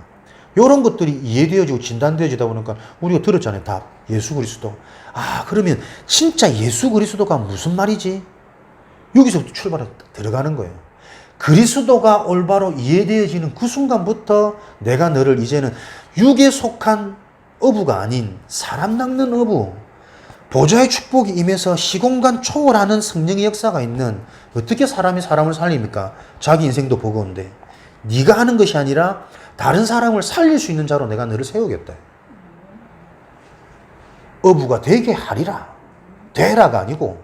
이런 것들이 이해되어지고 진단되어지다 보니까 우리가 들었잖아요. 답. 예수 그리스도. 아, 그러면 진짜 예수 그리스도가 무슨 말이지? 여기서부터 출발해서 들어가는 거예요. 그리스도가 올바로 이해되어지는 그 순간부터 내가 너를 이제는 육에 속한 어부가 아닌 사람 낚는 어부, 보좌의 축복이 임해서 시공간 초월하는 성령의 역사가 있는, 어떻게 사람이 사람을 살립니까? 자기 인생도 버거운데. 네가 하는 것이 아니라 다른 사람을 살릴 수 있는 자로 내가 너를 세우겠다. 어부가 되게 하리라. 되라가 아니고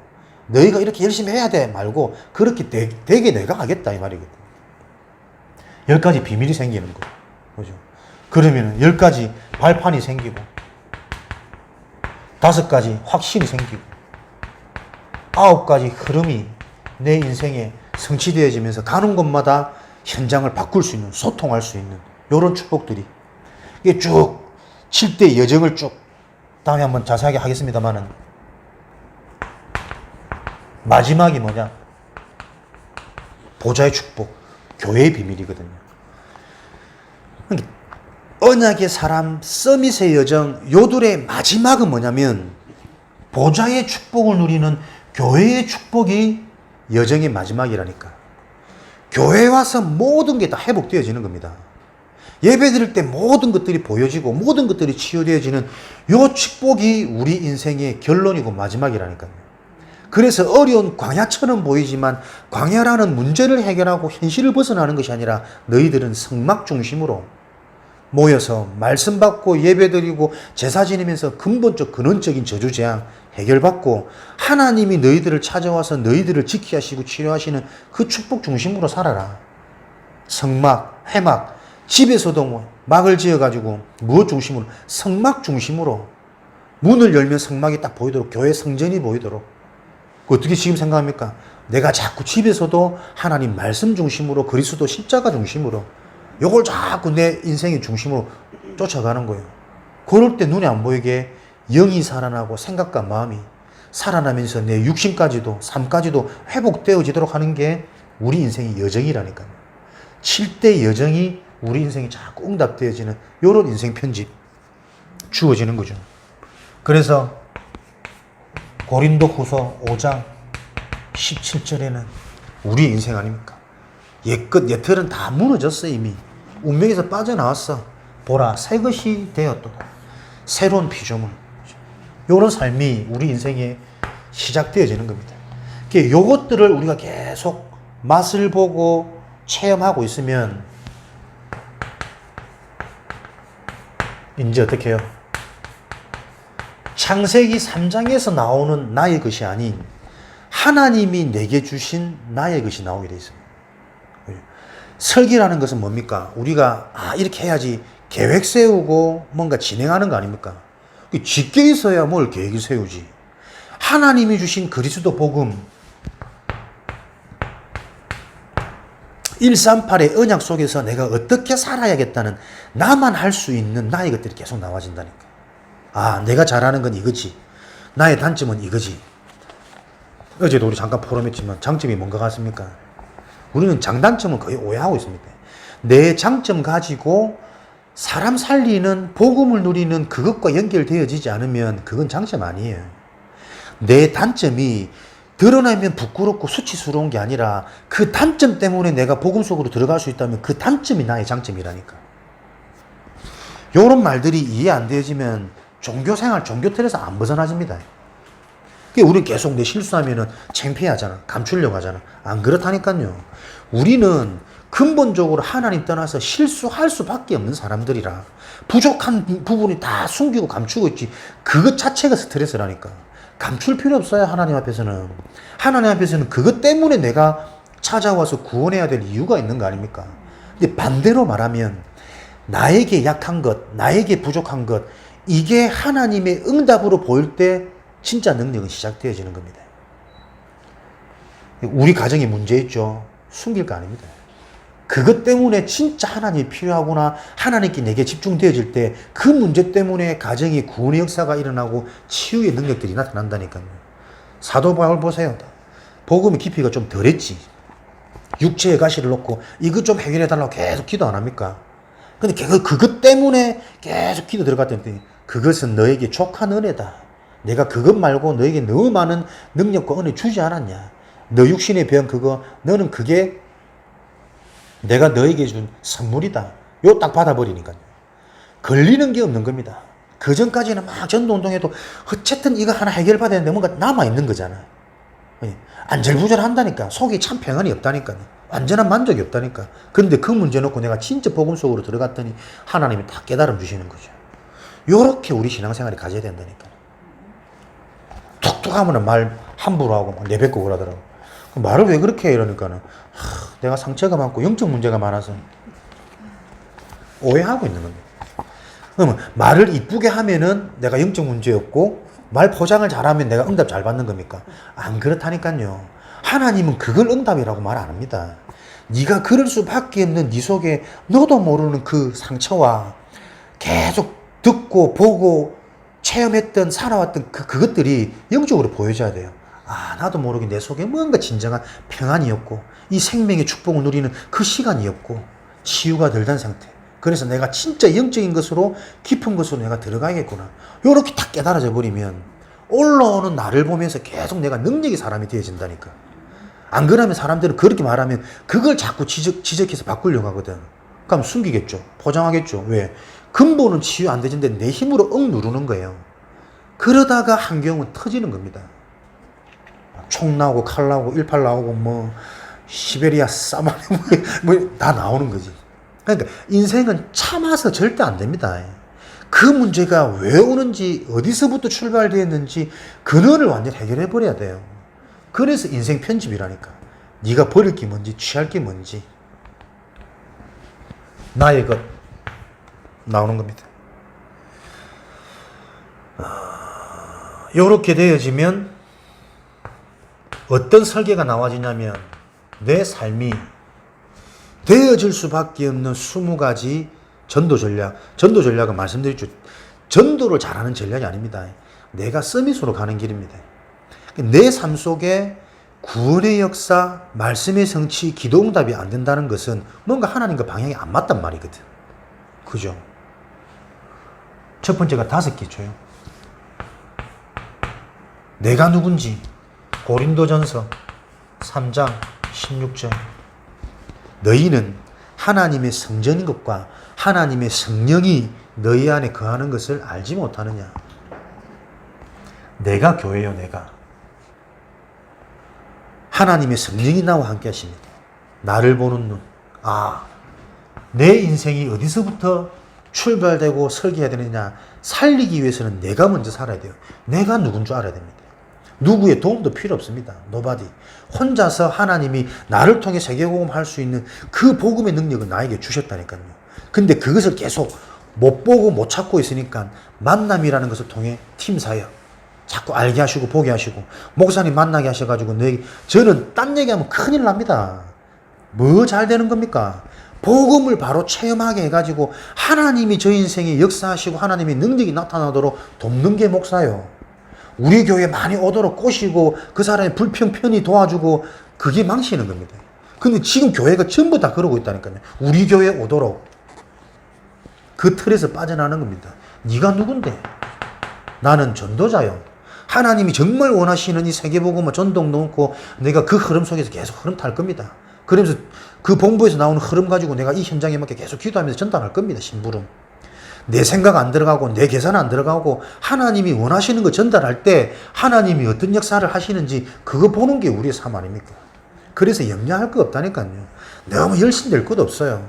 너희가 이렇게 열심히 해야 돼 말고 그렇게 되게 내가 하겠다 이 말이거든. 10가지 비밀이 생기는 거. 그죠? 그러면 10가지 발판이 생기고 5가지 확신이 생기고 9가지 흐름이 내 인생에 성취되어지면서 가는 곳마다 현장을 바꿀 수 있는, 소통할 수 있는 이런 축복들이 이게 쭉 7대 여정을 쭉 다음에 한번 자세하게 하겠습니다만은, 마지막이 뭐냐? 보좌의 축복, 교회의 비밀이거든요. 언약의 사람, 서밋의 여정, 요들의 마지막은 뭐냐면 보좌의 축복을 누리는 교회의 축복이 여정의 마지막이라니까. 교회에 와서 모든 게 다 회복되어지는 겁니다. 예배 드릴 때 모든 것들이 보여지고 모든 것들이 치유되어지는 요 축복이 우리 인생의 결론이고 마지막이라니까요. 그래서 어려운 광야처럼 보이지만 광야라는 문제를 해결하고 현실을 벗어나는 것이 아니라 너희들은 성막 중심으로 모여서 말씀 받고 예배 드리고 제사 지내면서 근본적 근원적인 저주재앙 해결받고 하나님이 너희들을 찾아와서 너희들을 지키게 하시고 치료하시는 그 축복 중심으로 살아라. 성막, 회막, 집에서도 뭐 막을 지어가지고 무엇 중심으로? 성막 중심으로 문을 열면 성막이 딱 보이도록, 교회 성전이 보이도록. 어떻게 지금 생각합니까? 내가 자꾸 집에서도 하나님 말씀 중심으로, 그리스도 십자가 중심으로 요걸 자꾸 내 인생의 중심으로 쫓아가는 거예요. 그럴 때 눈에 안 보이게 영이 살아나고 생각과 마음이 살아나면서 내 육신까지도 삶까지도 회복되어지도록 하는 게 우리 인생의 여정이라니까요. 7대 여정이 우리 인생이 자꾸 응답되어지는 요런 인생 편집 주어지는 거죠. 그래서 고린도 후서 5장 17절에는 우리 인생 아닙니까? 옛틀은 다 무너졌어. 이미 운명에서 빠져나왔어. 보라, 새 것이 되었도다. 새로운 피조물. 이런 삶이 우리 인생에 시작되어지는 겁니다. 요것들을 우리가 계속 맛을 보고 체험하고 있으면 이제 어떻게 해요? 창세기 3장에서 나오는 나의 것이 아닌 하나님이 내게 주신 나의 것이 나오게 돼 있습니다. 설계라는 것은 뭡니까? 우리가 이렇게 해야지 계획 세우고 뭔가 진행하는 거 아닙니까? 짙게 있어야 뭘 계획을 세우지. 하나님이 주신 그리스도 복음 138의 언약 속에서 내가 어떻게 살아야겠다는 나만 할 수 있는 나의 것들이 계속 나와진다니까. 내가 잘하는 건 이거지. 나의 단점은 이거지. 어제도 우리 잠깐 포럼했지만 장점이 뭔가 같습니까? 우리는 장단점은 거의 오해하고 있습니다. 내 장점 가지고 사람 살리는 복음을 누리는 그것과 연결되어지지 않으면 그건 장점 아니에요. 내 단점이 드러나면 부끄럽고 수치스러운 게 아니라 그 단점 때문에 내가 복음 속으로 들어갈 수 있다면 그 단점이 나의 장점이라니까. 이런 말들이 이해 안 되어지면 종교생활, 종교틀에서 안 벗어나집니다. 우리는 계속 내 실수하면 창피하잖아. 감추려고 하잖아. 안 그렇다니까요. 우리는 근본적으로 하나님 떠나서 실수할 수밖에 없는 사람들이라 부족한 부분이 다 숨기고 감추고 있지. 그것 자체가 스트레스라니까. 감출 필요 없어요. 하나님 앞에서는. 하나님 앞에서는 그것 때문에 내가 찾아와서 구원해야 될 이유가 있는 거 아닙니까? 근데 반대로 말하면 나에게 약한 것, 나에게 부족한 것, 이게 하나님의 응답으로 보일 때 진짜 능력은 시작되어지는 겁니다. 우리 가정에 문제 있죠. 숨길 거 아닙니다. 그것 때문에 진짜 하나님이 필요하구나, 하나님께 내게 집중되어질 때 그 문제 때문에 가정이 구원의 역사가 일어나고 치유의 능력들이 나타난다니까요. 사도 바울 보세요. 복음의 깊이가 좀 덜했지. 육체의 가시를 놓고 이것 좀 해결해달라고 계속 기도 안 합니까? 근데 그것 때문에 계속 기도 들어갔더니 그것은 너에게 족한 은혜다. 내가 그것 말고 너에게 너무 많은 능력과 은혜 주지 않았냐. 너 육신의 병 그거, 너는 그게 내가 너에게 준 선물이다. 요 딱 받아버리니까요. 걸리는 게 없는 겁니다. 그 전까지는 막 전도운동해도 어쨌든 이거 하나 해결받아야 되는데 뭔가 남아있는 거잖아. 안절부절한다니까. 속이 참 평안이 없다니까요. 완전한 만족이 없다니까. 그런데 그 문제 놓고 내가 진짜 복음 속으로 들어갔더니 하나님이 다 깨달음 주시는 거죠. 요렇게 우리 신앙생활이 가져야 된다니까. 툭툭 하면 말 함부로 하고 막 내뱉고 그러더라고. 말을 왜 그렇게 해? 이러니까는 내가 상처가 많고 영적 문제가 많아서 오해하고 있는 겁니다. 그러면 말을 이쁘게 하면은 내가 영적 문제였고 말 포장을 잘하면 내가 응답 잘 받는 겁니까? 안 그렇다니까요. 하나님은 그걸 응답이라고 말 안 합니다. 네가 그럴 수밖에 없는 네 속에 너도 모르는 그 상처와 계속 듣고 보고 체험했던 살아왔던 그것들이 영적으로 보여져야 돼요. 아, 나도 모르게 내 속에 뭔가 진정한 평안이었고 이 생명의 축복을 누리는 그 시간이었고 치유가 덜 된 상태. 그래서 내가 진짜 영적인 것으로 깊은 것으로 내가 들어가야겠구나. 요렇게 딱 깨달아져 버리면 올라오는 나를 보면서 계속 내가 능력의 사람이 되어진다니까. 안 그러면 사람들은 그렇게 말하면 그걸 자꾸 지적해서 바꾸려고 하거든. 그럼 숨기겠죠. 포장하겠죠. 왜? 근본은 치유 안 되는데 내 힘으로 누르는 거예요. 그러다가 한 경우는 터지는 겁니다. 총 나오고 칼 나오고 일팔 나오고 뭐 시베리아 사마리 뭐 다 나오는 거지. 그러니까 인생은 참아서 절대 안 됩니다. 그 문제가 왜 오는지 어디서부터 출발되었는지 근원을 완전히 해결해 버려야 돼요. 그래서 인생 편집이라니까. 네가 버릴 게 뭔지 취할 게 뭔지 나의 것 나오는 겁니다. 이렇게 되어지면 어떤 설계가 나와지냐면 내 삶이 되어질 수밖에 없는 20가지 전도 전략. 전도 전략은 말씀드렸죠. 전도를 잘하는 전략이 아닙니다. 내가 서밋으로 가는 길입니다. 내 삶 속에 구원의 역사, 말씀의 성취, 기도응답이 안 된다는 것은 뭔가 하나님과 방향이 안 맞단 말이거든. 그죠? 첫 번째가 5개초요. 내가 누군지 고린도전서 3장 16절. 너희는 하나님의 성전인 것과 하나님의 성령이 너희 안에 거하는 것을 알지 못하느냐. 내가 교회요. 내가 하나님의 성령이 나와 함께 하십니다. 나를 보는 눈. 아, 내 인생이 어디서부터 출발되고 설계해야 되느냐. 살리기 위해서는 내가 먼저 살아야 돼요. 내가 누군 줄 알아야 됩니다. 누구의 도움도 필요 없습니다. nobody. 혼자서 하나님이 나를 통해 세계복음 할 수 있는 그 복음의 능력을 나에게 주셨다니까요. 근데 그것을 계속 못 보고 못 찾고 있으니까 만남이라는 것을 통해 팀 사역 자꾸 알게 하시고 보게 하시고 목사님 만나게 하셔가지고 너에게 저는 딴 얘기하면 큰일 납니다. 뭐 잘 되는 겁니까? 복음을 바로 체험하게 해가지고 하나님이 저 인생에 역사하시고 하나님의 능력이 나타나도록 돕는 게 목사요. 우리 교회 많이 오도록 꼬시고 그 사람의 불평 편히 도와주고 그게 망치는 겁니다. 근데 지금 교회가 전부 다 그러고 있다니까요. 우리 교회 오도록 그 틀에서 빠져나가는 겁니다. 네가 누군데? 나는 전도자요. 하나님이 정말 원하시는 이 세계복음을 전동 놓고 내가 그 흐름 속에서 계속 흐름 탈 겁니다. 그러면서 그 본부에서 나오는 흐름 가지고 내가 이 현장에 맞게 계속 기도하면서 전달할 겁니다. 심부름. 내 생각 안 들어가고 내 계산 안 들어가고 하나님이 원하시는 거 전달할 때 하나님이 어떤 역사를 하시는지 그거 보는 게 우리의 삶 아닙니까? 그래서 염려할 거 없다니까요. 너무 열심될 것도 없어요.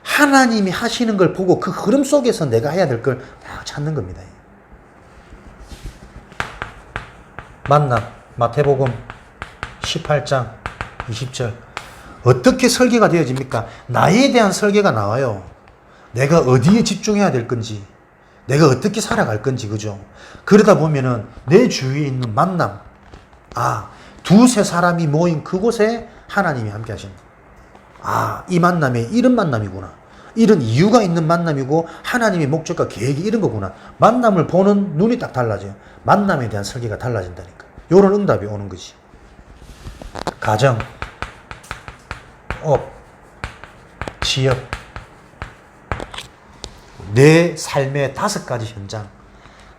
하나님이 하시는 걸 보고 그 흐름 속에서 내가 해야 될 걸 찾는 겁니다. 만남 마태복음 18장 20절. 어떻게 설계가 되어집니까? 나에 대한 설계가 나와요. 내가 어디에 집중해야 될 건지, 내가 어떻게 살아갈 건지, 그죠? 그러다 보면은 내 주위에 있는 만남, 두세 사람이 모인 그곳에 하나님이 함께 하신다. 아, 이 만남이 이런 만남이구나. 이런 이유가 있는 만남이고 하나님의 목적과 계획이 이런 거구나. 만남을 보는 눈이 딱 달라져요. 만남에 대한 설계가 달라진다니까. 요런 응답이 오는 거지. 가정, 업, 지역, 내 삶의 5가지 현장,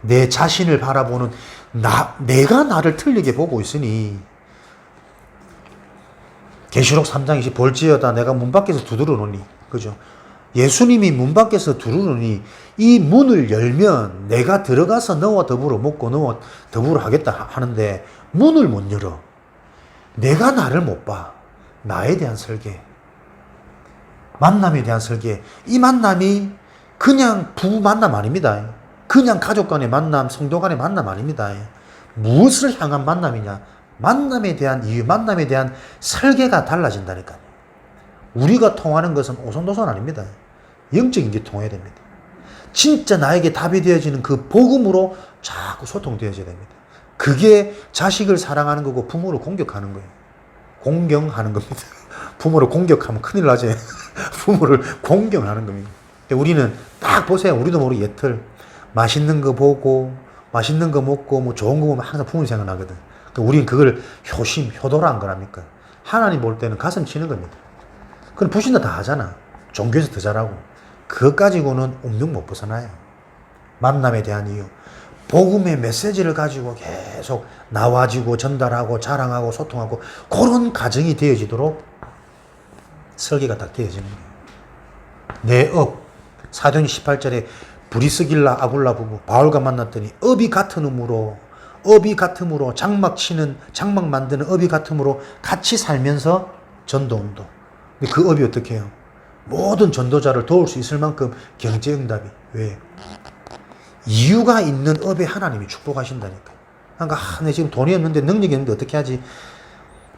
내 자신을 바라보는 내가 나를 틀리게 보고 있으니 계시록 3장 20 볼지어다 내가 문 밖에서 두드려 놓으니, 그죠? 예수님이 문 밖에서 두드러니 이 문을 열면 내가 들어가서 너와 더불어 먹고 너와 더불어 하겠다 하는데 문을 못 열어. 내가 나를 못 봐. 나에 대한 설계, 만남에 대한 설계. 이 만남이 그냥 부부 만남 아닙니다. 그냥 가족 간의 만남, 성도 간의 만남 아닙니다. 무엇을 향한 만남이냐? 만남에 대한 이유, 만남에 대한 설계가 달라진다니까요. 우리가 통하는 것은 오손도손 아닙니다. 영적인 게 통해야 됩니다. 진짜 나에게 답이 되어지는 그 복음으로 자꾸 소통되어져야 됩니다. 그게 자식을 사랑하는 거고 부모를 공격하는 거예요. 공경하는 겁니다. 부모를 공격하면 큰일 나죠. 부모를 공경하는 겁니다. 우리는 딱 보세요. 우리도 모르게 예틀 맛있는 거 보고 맛있는 거 먹고 뭐 좋은 거 보면 항상 부모님 생각나거든. 우리는 그걸 효도란 거랍니까? 하나님 볼 때는 가슴 치는 겁니다. 그럼 부신도 다 하잖아. 종교에서 더 잘하고. 그것 가지고는 운명 못 벗어나요. 만남에 대한 이유. 복음의 메시지를 가지고 계속 나와지고 전달하고 자랑하고 소통하고 그런 가정이 되어지도록 설계가 딱 되어지는 거예요. 내 업. 사도행 18절에 브리스길라 아굴라 부부 바울과 만났더니 업이 같음으로 장막 만드는 업이 같음으로 같이 살면서 전도운동. 근데 그 업이 어떻게 해요? 모든 전도자를 도울 수 있을 만큼 경제응답이. 왜? 이유가 있는 업에 하나님이 축복하신다니까. 그러니까 내 지금 돈이 없는데 능력이 없는데 어떻게 하지?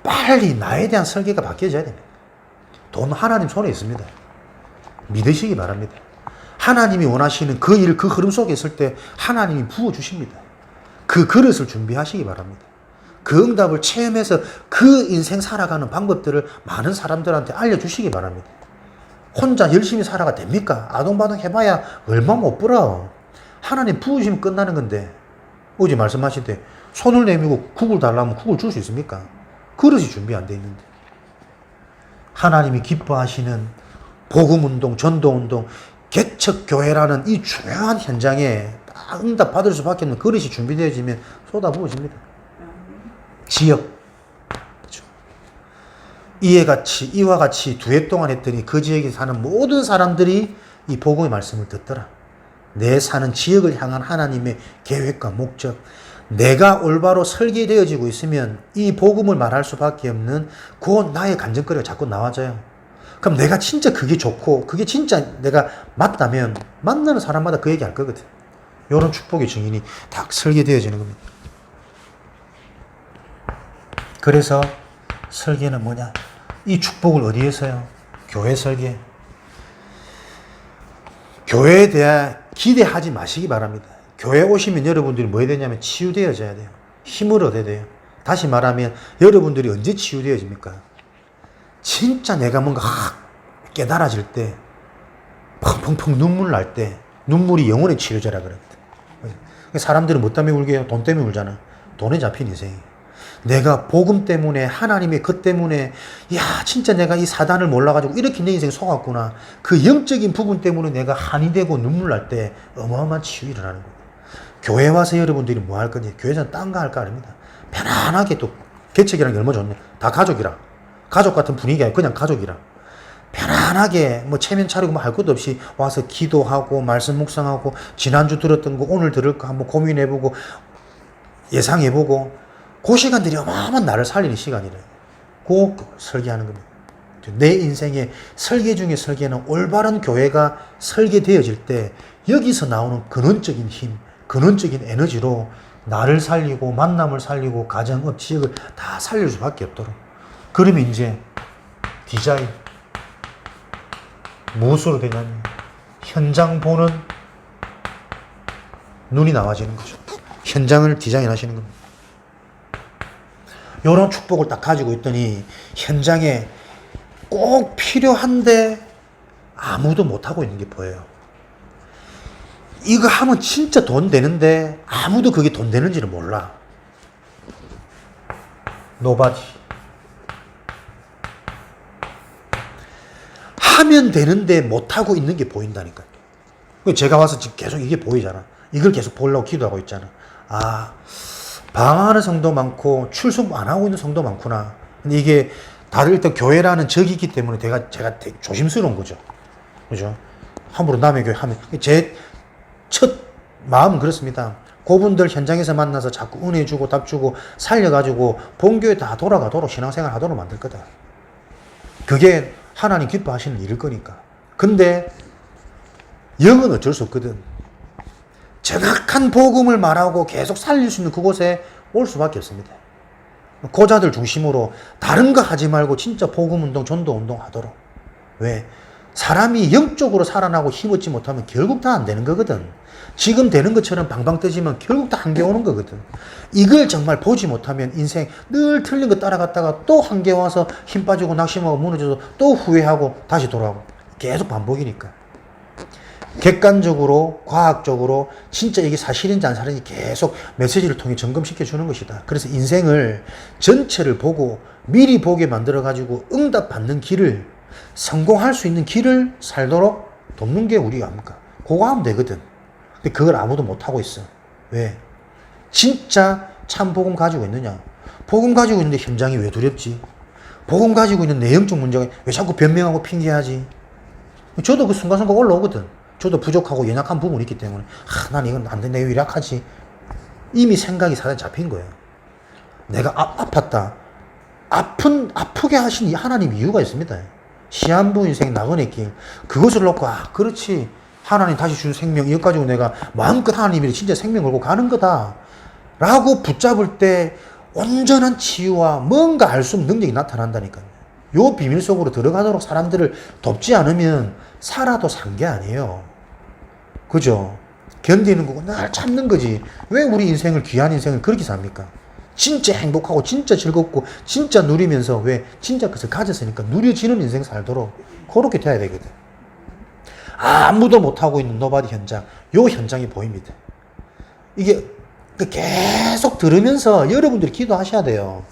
빨리 나에 대한 설계가 바뀌어져야 됩니다. 돈 하나님 손에 있습니다. 믿으시기 바랍니다. 하나님이 원하시는 그 일, 그 흐름 속에 있을 때 하나님이 부어주십니다. 그 그릇을 준비하시기 바랍니다. 그 응답을 체험해서 그 인생 살아가는 방법들을 많은 사람들한테 알려주시기 바랍니다. 혼자 열심히 살아가 됩니까? 아동바동 해봐야 얼마 못 벌어. 하나님 부으시면 끝나는 건데 어제 말씀하실 때 손을 내밀고 국을 달라면 국을 줄 수 있습니까? 그릇이 준비 안 돼 있는데. 하나님이 기뻐하시는 복음운동, 전도운동, 개척교회라는 이 중요한 현장에 딱 응답 받을 수밖에 없는 그릇이 준비되어지면 쏟아부어집니다. 지역. 그렇죠. 이와 같이 두 해 동안 했더니 그 지역에 사는 모든 사람들이 이 복음의 말씀을 듣더라. 내 사는 지역을 향한 하나님의 계획과 목적. 내가 올바로 설계되어지고 있으면 이 복음을 말할 수밖에 없는 그 나의 간증거리가 자꾸 나와져요. 그럼 내가 진짜 그게 좋고 그게 진짜 내가 맞다면 만나는 사람마다 그 얘기 할 거거든. 이런 축복의 증인이 딱 설계되어지는 겁니다. 그래서 설계는 뭐냐? 이 축복을 어디에서요? 교회 설계. 교회에 대해 기대하지 마시기 바랍니다. 교회 오시면 여러분들이 뭐 해야 되냐면 치유되어져야 돼요. 힘을 얻어야 돼요. 다시 말하면 여러분들이 언제 치유되어집니까? 진짜 내가 뭔가 깨달아질 때, 펑펑펑 눈물 날 때, 눈물이 영혼의 치료제라 그러거든. 사람들은 뭐 때문에 울게 해요? 돈 때문에 울잖아. 돈에 잡힌 인생이. 내가 복음 때문에, 하나님의 것 때문에, 야, 진짜 내가 이 사단을 몰라가지고 이렇게 내 인생 속았구나. 그 영적인 부분 때문에 내가 한이 되고 눈물 날 때 어마어마한 치유 일어나는 거예요. 교회 와서 여러분들이 뭐 할 건지, 교회에서는 딴 거 할 거 아닙니다. 편안하게 또, 개척이라는 게 얼마나 좋네. 다 가족이라. 가족 같은 분위기가 아니라 그냥 가족이라. 편안하게 뭐 체면 차리고 뭐 할 것도 없이 와서 기도하고 말씀 묵상하고 지난주 들었던 거 오늘 들을 거 한번 고민해보고 예상해보고 그 시간들이 어마어마한 나를 살리는 시간이래요. 그 설계하는 겁니다. 내 인생의 설계 중에 설계는 올바른 교회가 설계되어질 때 여기서 나오는 근원적인 힘, 근원적인 에너지로 나를 살리고 만남을 살리고 가정업, 지역을 다 살릴 수밖에 없도록. 그러면 이제 디자인 무엇으로 되냐면 현장 보는 눈이 나와지는 거죠. 현장을 디자인하시는 겁니다. 이런 축복을 딱 가지고 있더니 현장에 꼭 필요한데 아무도 못하고 있는 게 보여요. 이거 하면 진짜 돈 되는데 아무도 그게 돈 되는지를 몰라. Nobody. 하면 되는데 못하고 있는 게 보인다니까요. 제가 와서 지금 계속 이게 보이잖아. 이걸 계속 보려고 기도하고 있잖아. 아, 방황하는 성도 많고 출석 안 하고 있는 성도 많구나. 근데 이게 다들 일단 교회라는 적이 있기 때문에 제가 되게 조심스러운 거죠. 그죠? 함부로 남의 교회 하면. 제 첫 마음은 그렇습니다. 그분들 현장에서 만나서 자꾸 은혜 주고 답 주고 살려가지고 본교회 다 돌아가도록 신앙생활 하도록 만들 거다. 그게 하나님 기뻐하시는 일일 거니까. 근데 영은 어쩔 수 없거든. 정확한 복음을 말하고 계속 살릴 수 있는 그곳에 올 수밖에 없습니다. 고자들 중심으로 다른 거 하지 말고 진짜 복음운동, 전도운동 하도록. 왜? 사람이 영적으로 살아나고 힘없지 못하면 결국 다 안 되는 거거든. 지금 되는 것처럼 방방 뜨지면 결국 다 한계 오는 거거든. 이걸 정말 보지 못하면 인생 늘 틀린 거 따라갔다가 또 한계 와서 힘 빠지고 낙심하고 무너져서 또 후회하고 다시 돌아오고 계속 반복이니까. 객관적으로 과학적으로 진짜 이게 사실인지 안 사실인지 계속 메시지를 통해 점검시켜 주는 것이다. 그래서 인생을 전체를 보고 미리 보게 만들어 가지고 응답받는 길을, 성공할 수 있는 길을 살도록 돕는 게 우리가 합니까? 그거 하면 되거든. 근데 그걸 아무도 못하고 있어. 왜? 진짜 참 복음 가지고 있느냐? 복음 가지고 있는데 현장이 왜 두렵지? 복음 가지고 있는 내용적 문제가 왜 자꾸 변명하고 핑계하지? 저도 그 순간순간 올라오거든. 저도 부족하고 연약한 부분이 있기 때문에 난 이건 안 돼. 내가 왜 이락하지? 이미 생각이 사단에 잡힌 거예요. 내가 아팠다. 아프게 하신 이 하나님 이유가 있습니다. 시한부 인생 나그네 길. 그것을 놓고 그렇지. 하나님 다시 준 생명 이것 가지고 내가 마음껏 하나님이 진짜 생명 걸고 가는 거다. 라고 붙잡을 때 온전한 치유와 뭔가 알 수 없는 능력이 나타난다니까요. 요 비밀 속으로 들어가도록 사람들을 돕지 않으면 살아도 산 게 아니에요. 그죠? 견디는 거고 늘 참는 거지. 왜 우리 인생을, 귀한 인생을 그렇게 삽니까? 진짜 행복하고 진짜 즐겁고 진짜 누리면서 왜 진짜 그것을 가졌으니까 누려지는 인생 살도록 그렇게 돼야 되거든. 아무도 못하고 있는 노바디 현장, 요 현장이 보입니다. 이게 계속 들으면서 여러분들이 기도하셔야 돼요.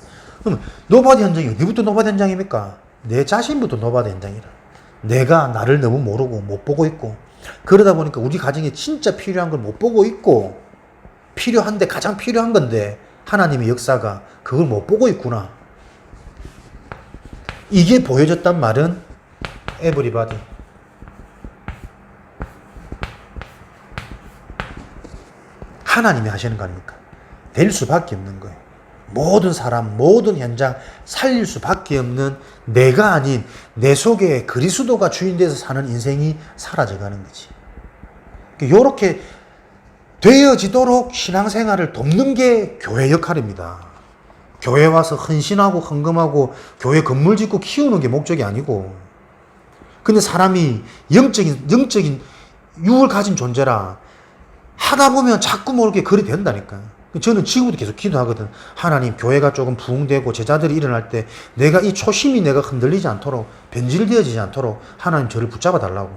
그럼 노바디 현장이 어디부터 노바디 현장입니까? 내 자신부터 노바디 현장이라. 내가 나를 너무 모르고 못 보고 있고, 그러다 보니까 우리 가정에 진짜 필요한 걸 못 보고 있고, 필요한데 가장 필요한 건데 하나님의 역사가 그걸 못 보고 있구나. 이게 보여졌단 말은 everybody. 하나님이 하시는 거 아닙니까? 될 수밖에 없는 거예요. 모든 사람, 모든 현장 살릴 수밖에 없는 내가 아닌 내 속에 그리스도가 주인돼서 사는 인생이 사라져가는 거지. 이렇게 되어지도록 신앙생활을 돕는 게 교회 역할입니다. 교회 와서 헌신하고 헌금하고 교회 건물 짓고 키우는 게 목적이 아니고. 근데 사람이 영적인 육을 가진 존재라 하다 보면 자꾸 모르게 그리 된다니까. 저는 지금부터 계속 기도하거든. 하나님, 교회가 조금 부흥되고 제자들이 일어날 때 내가 이 초심이 내가 흔들리지 않도록, 변질되어지지 않도록 하나님 저를 붙잡아 달라고.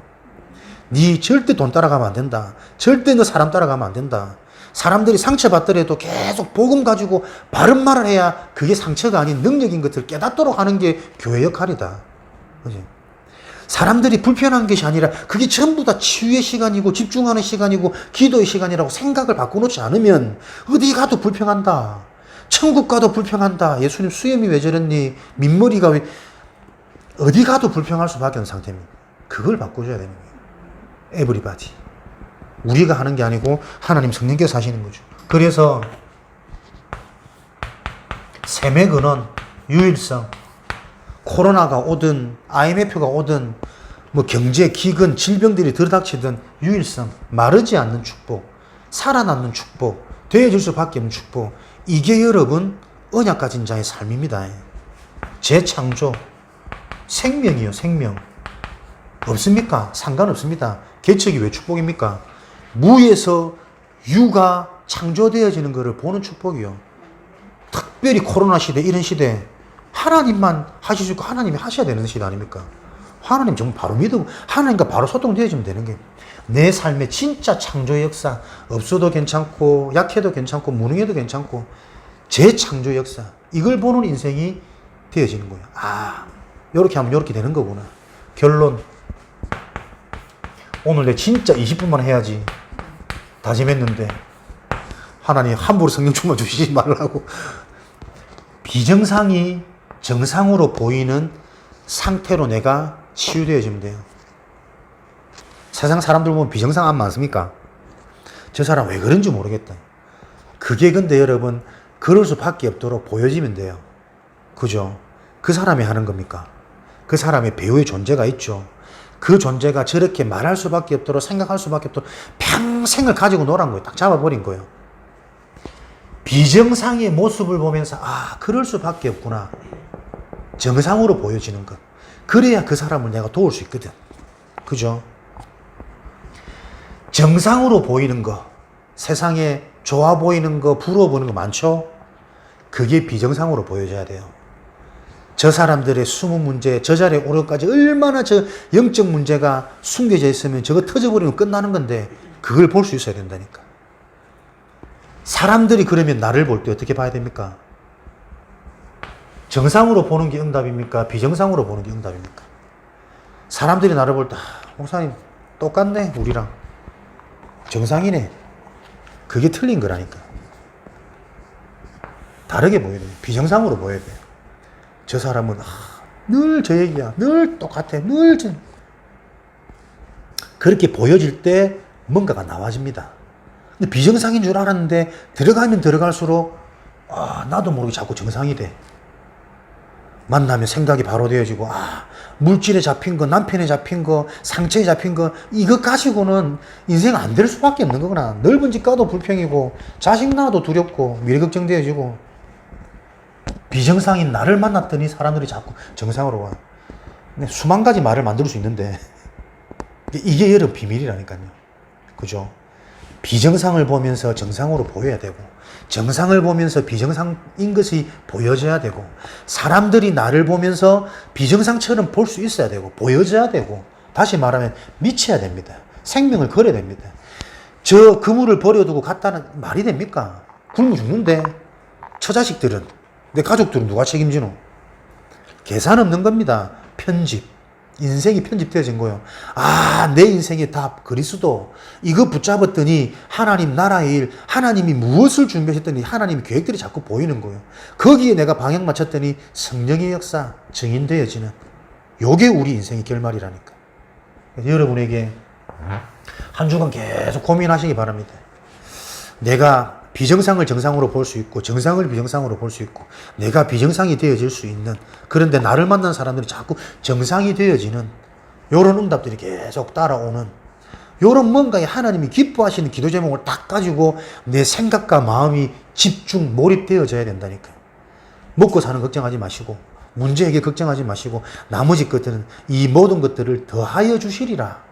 네 절대 돈 따라가면 안 된다. 절대 너 사람 따라가면 안 된다. 사람들이 상처받더라도 계속 복음 가지고 바른 말을 해야 그게 상처가 아닌 능력인 것을 깨닫도록 하는 게 교회 역할이다. 그지? 사람들이 불편한 것이 아니라 그게 전부 다 치유의 시간이고 집중하는 시간이고 기도의 시간이라고 생각을 바꿔놓지 않으면 어디 가도 불평한다. 천국 가도 불평한다. 예수님 수염이 왜 저랬니? 민머리가 왜... 어디 가도 불평할 수밖에 없는 상태입니다. 그걸 바꿔줘야 되는 거예요. 에브리바디. 우리가 하는 게 아니고 하나님 성령께서 하시는 거죠. 그래서 셈의 근원, 유일성, 코로나가 오든 IMF가 오든 뭐 경제, 기근, 질병들이 들이닥치든 유일성, 마르지 않는 축복, 살아남는 축복, 되어질 수밖에 없는 축복, 이게 여러분 언약 가진 자의 삶입니다. 재창조, 생명이요, 생명. 없습니까? 상관없습니다. 개척이 왜 축복입니까? 무에서 유가 창조되어지는 것을 보는 축복이요. 특별히 코로나 시대, 이런 시대 하나님만 하실 수 있고 하나님이 하셔야 되는 시대 아닙니까? 하나님 정말 바로 믿고 하나님과 바로 소통되어지면 되는 게 내 삶의 진짜 창조의 역사, 없어도 괜찮고 약해도 괜찮고 무능해도 괜찮고 재창조의 역사, 이걸 보는 인생이 되어지는 거예요. 아, 요렇게 하면 요렇게 되는 거구나. 결론, 오늘 내 진짜 20분만 해야지 다짐했는데 하나님 함부로 성령 충만 주시지 말라고. 비정상이 정상으로 보이는 상태로 내가 치유되어지면 돼요. 세상 사람들 보면 비정상 안 많습니까? 저 사람 왜 그런지 모르겠다. 그게 근데 여러분 그럴 수밖에 없도록 보여지면 돼요. 그죠? 그 사람이 하는 겁니까? 그 사람의 배우의 존재가 있죠. 그 존재가 저렇게 말할 수밖에 없도록 생각할 수밖에 없도록 평생을 가지고 노란 거예요. 딱 잡아버린 거예요. 비정상의 모습을 보면서 아, 그럴 수밖에 없구나. 정상으로 보여지는 것. 그래야 그 사람을 내가 도울 수 있거든. 그죠? 정상으로 보이는 거, 세상에 좋아 보이는 거, 부러워 보이는 거 많죠? 그게 비정상으로 보여져야 돼요. 저 사람들의 숨은 문제, 저 자리에 오르기까지 얼마나 저 영적 문제가 숨겨져 있으면 저거 터져버리면 끝나는 건데 그걸 볼 수 있어야 된다니까. 사람들이 그러면 나를 볼 때 어떻게 봐야 됩니까? 정상으로 보는 게 응답입니까? 비정상으로 보는 게 응답입니까? 사람들이 나를 볼 때 목사님 똑같네 우리랑. 정상이네. 그게 틀린 거라니까. 다르게 보여야 돼요. 비정상으로 보여야 돼요. 저 사람은 늘 저 얘기야. 늘 똑같아. 늘 저. 그렇게 보여질 때 뭔가가 나와집니다. 근데 비정상인 줄 알았는데 들어가면 들어갈수록 나도 모르게 자꾸 정상이 돼. 만나면 생각이 바로 되어지고 물질에 잡힌 거, 남편에 잡힌 거, 상처에 잡힌 거 이거 가지고는 인생 안 될 수밖에 없는 거구나. 넓은 집 가도 불평이고 자식 낳아도 두렵고 미래 걱정되어지고 비정상인 나를 만났더니 사람들이 자꾸 정상으로 와. 수만 가지 말을 만들 수 있는데 이게 여러분 비밀이라니까요. 그죠? 비정상을 보면서 정상으로 보여야 되고 정상을 보면서 비정상인 것이 보여져야 되고 사람들이 나를 보면서 비정상처럼 볼 수 있어야 되고 보여져야 되고 다시 말하면 미쳐야 됩니다. 생명을 걸어야 됩니다. 저 그물을 버려두고 갔다는 말이 됩니까? 굶어 죽는데 처자식들은 내 가족들은 누가 책임지노? 계산 없는 겁니다. 편집. 인생이 편집되어진 거예요. 내 인생의 답 그리스도 이거 붙잡았더니 하나님 나라의 일 하나님이 무엇을 준비하셨더니 하나님의 계획들이 자꾸 보이는 거예요. 거기에 내가 방향 맞췄더니 성령의 역사 증인되어지는 요게 우리 인생의 결말이라니까. 여러분에게 한 주간 계속 고민하시기 바랍니다. 내가 비정상을 정상으로 볼 수 있고 정상을 비정상으로 볼 수 있고 내가 비정상이 되어질 수 있는, 그런데 나를 만난 사람들이 자꾸 정상이 되어지는 요런 응답들이 계속 따라오는 요런 뭔가에 하나님이 기뻐하시는 기도 제목을 딱 가지고 내 생각과 마음이 집중 몰입되어져야 된다니까요. 먹고 사는 걱정하지 마시고 문제 해결 걱정하지 마시고 나머지 것들은 이 모든 것들을 더하여 주시리라.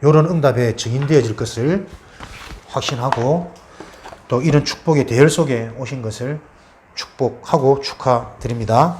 요런 응답에 증인되어질 것을 확신하고 또 이런 축복의 대열 속에 오신 것을 축복하고 축하드립니다.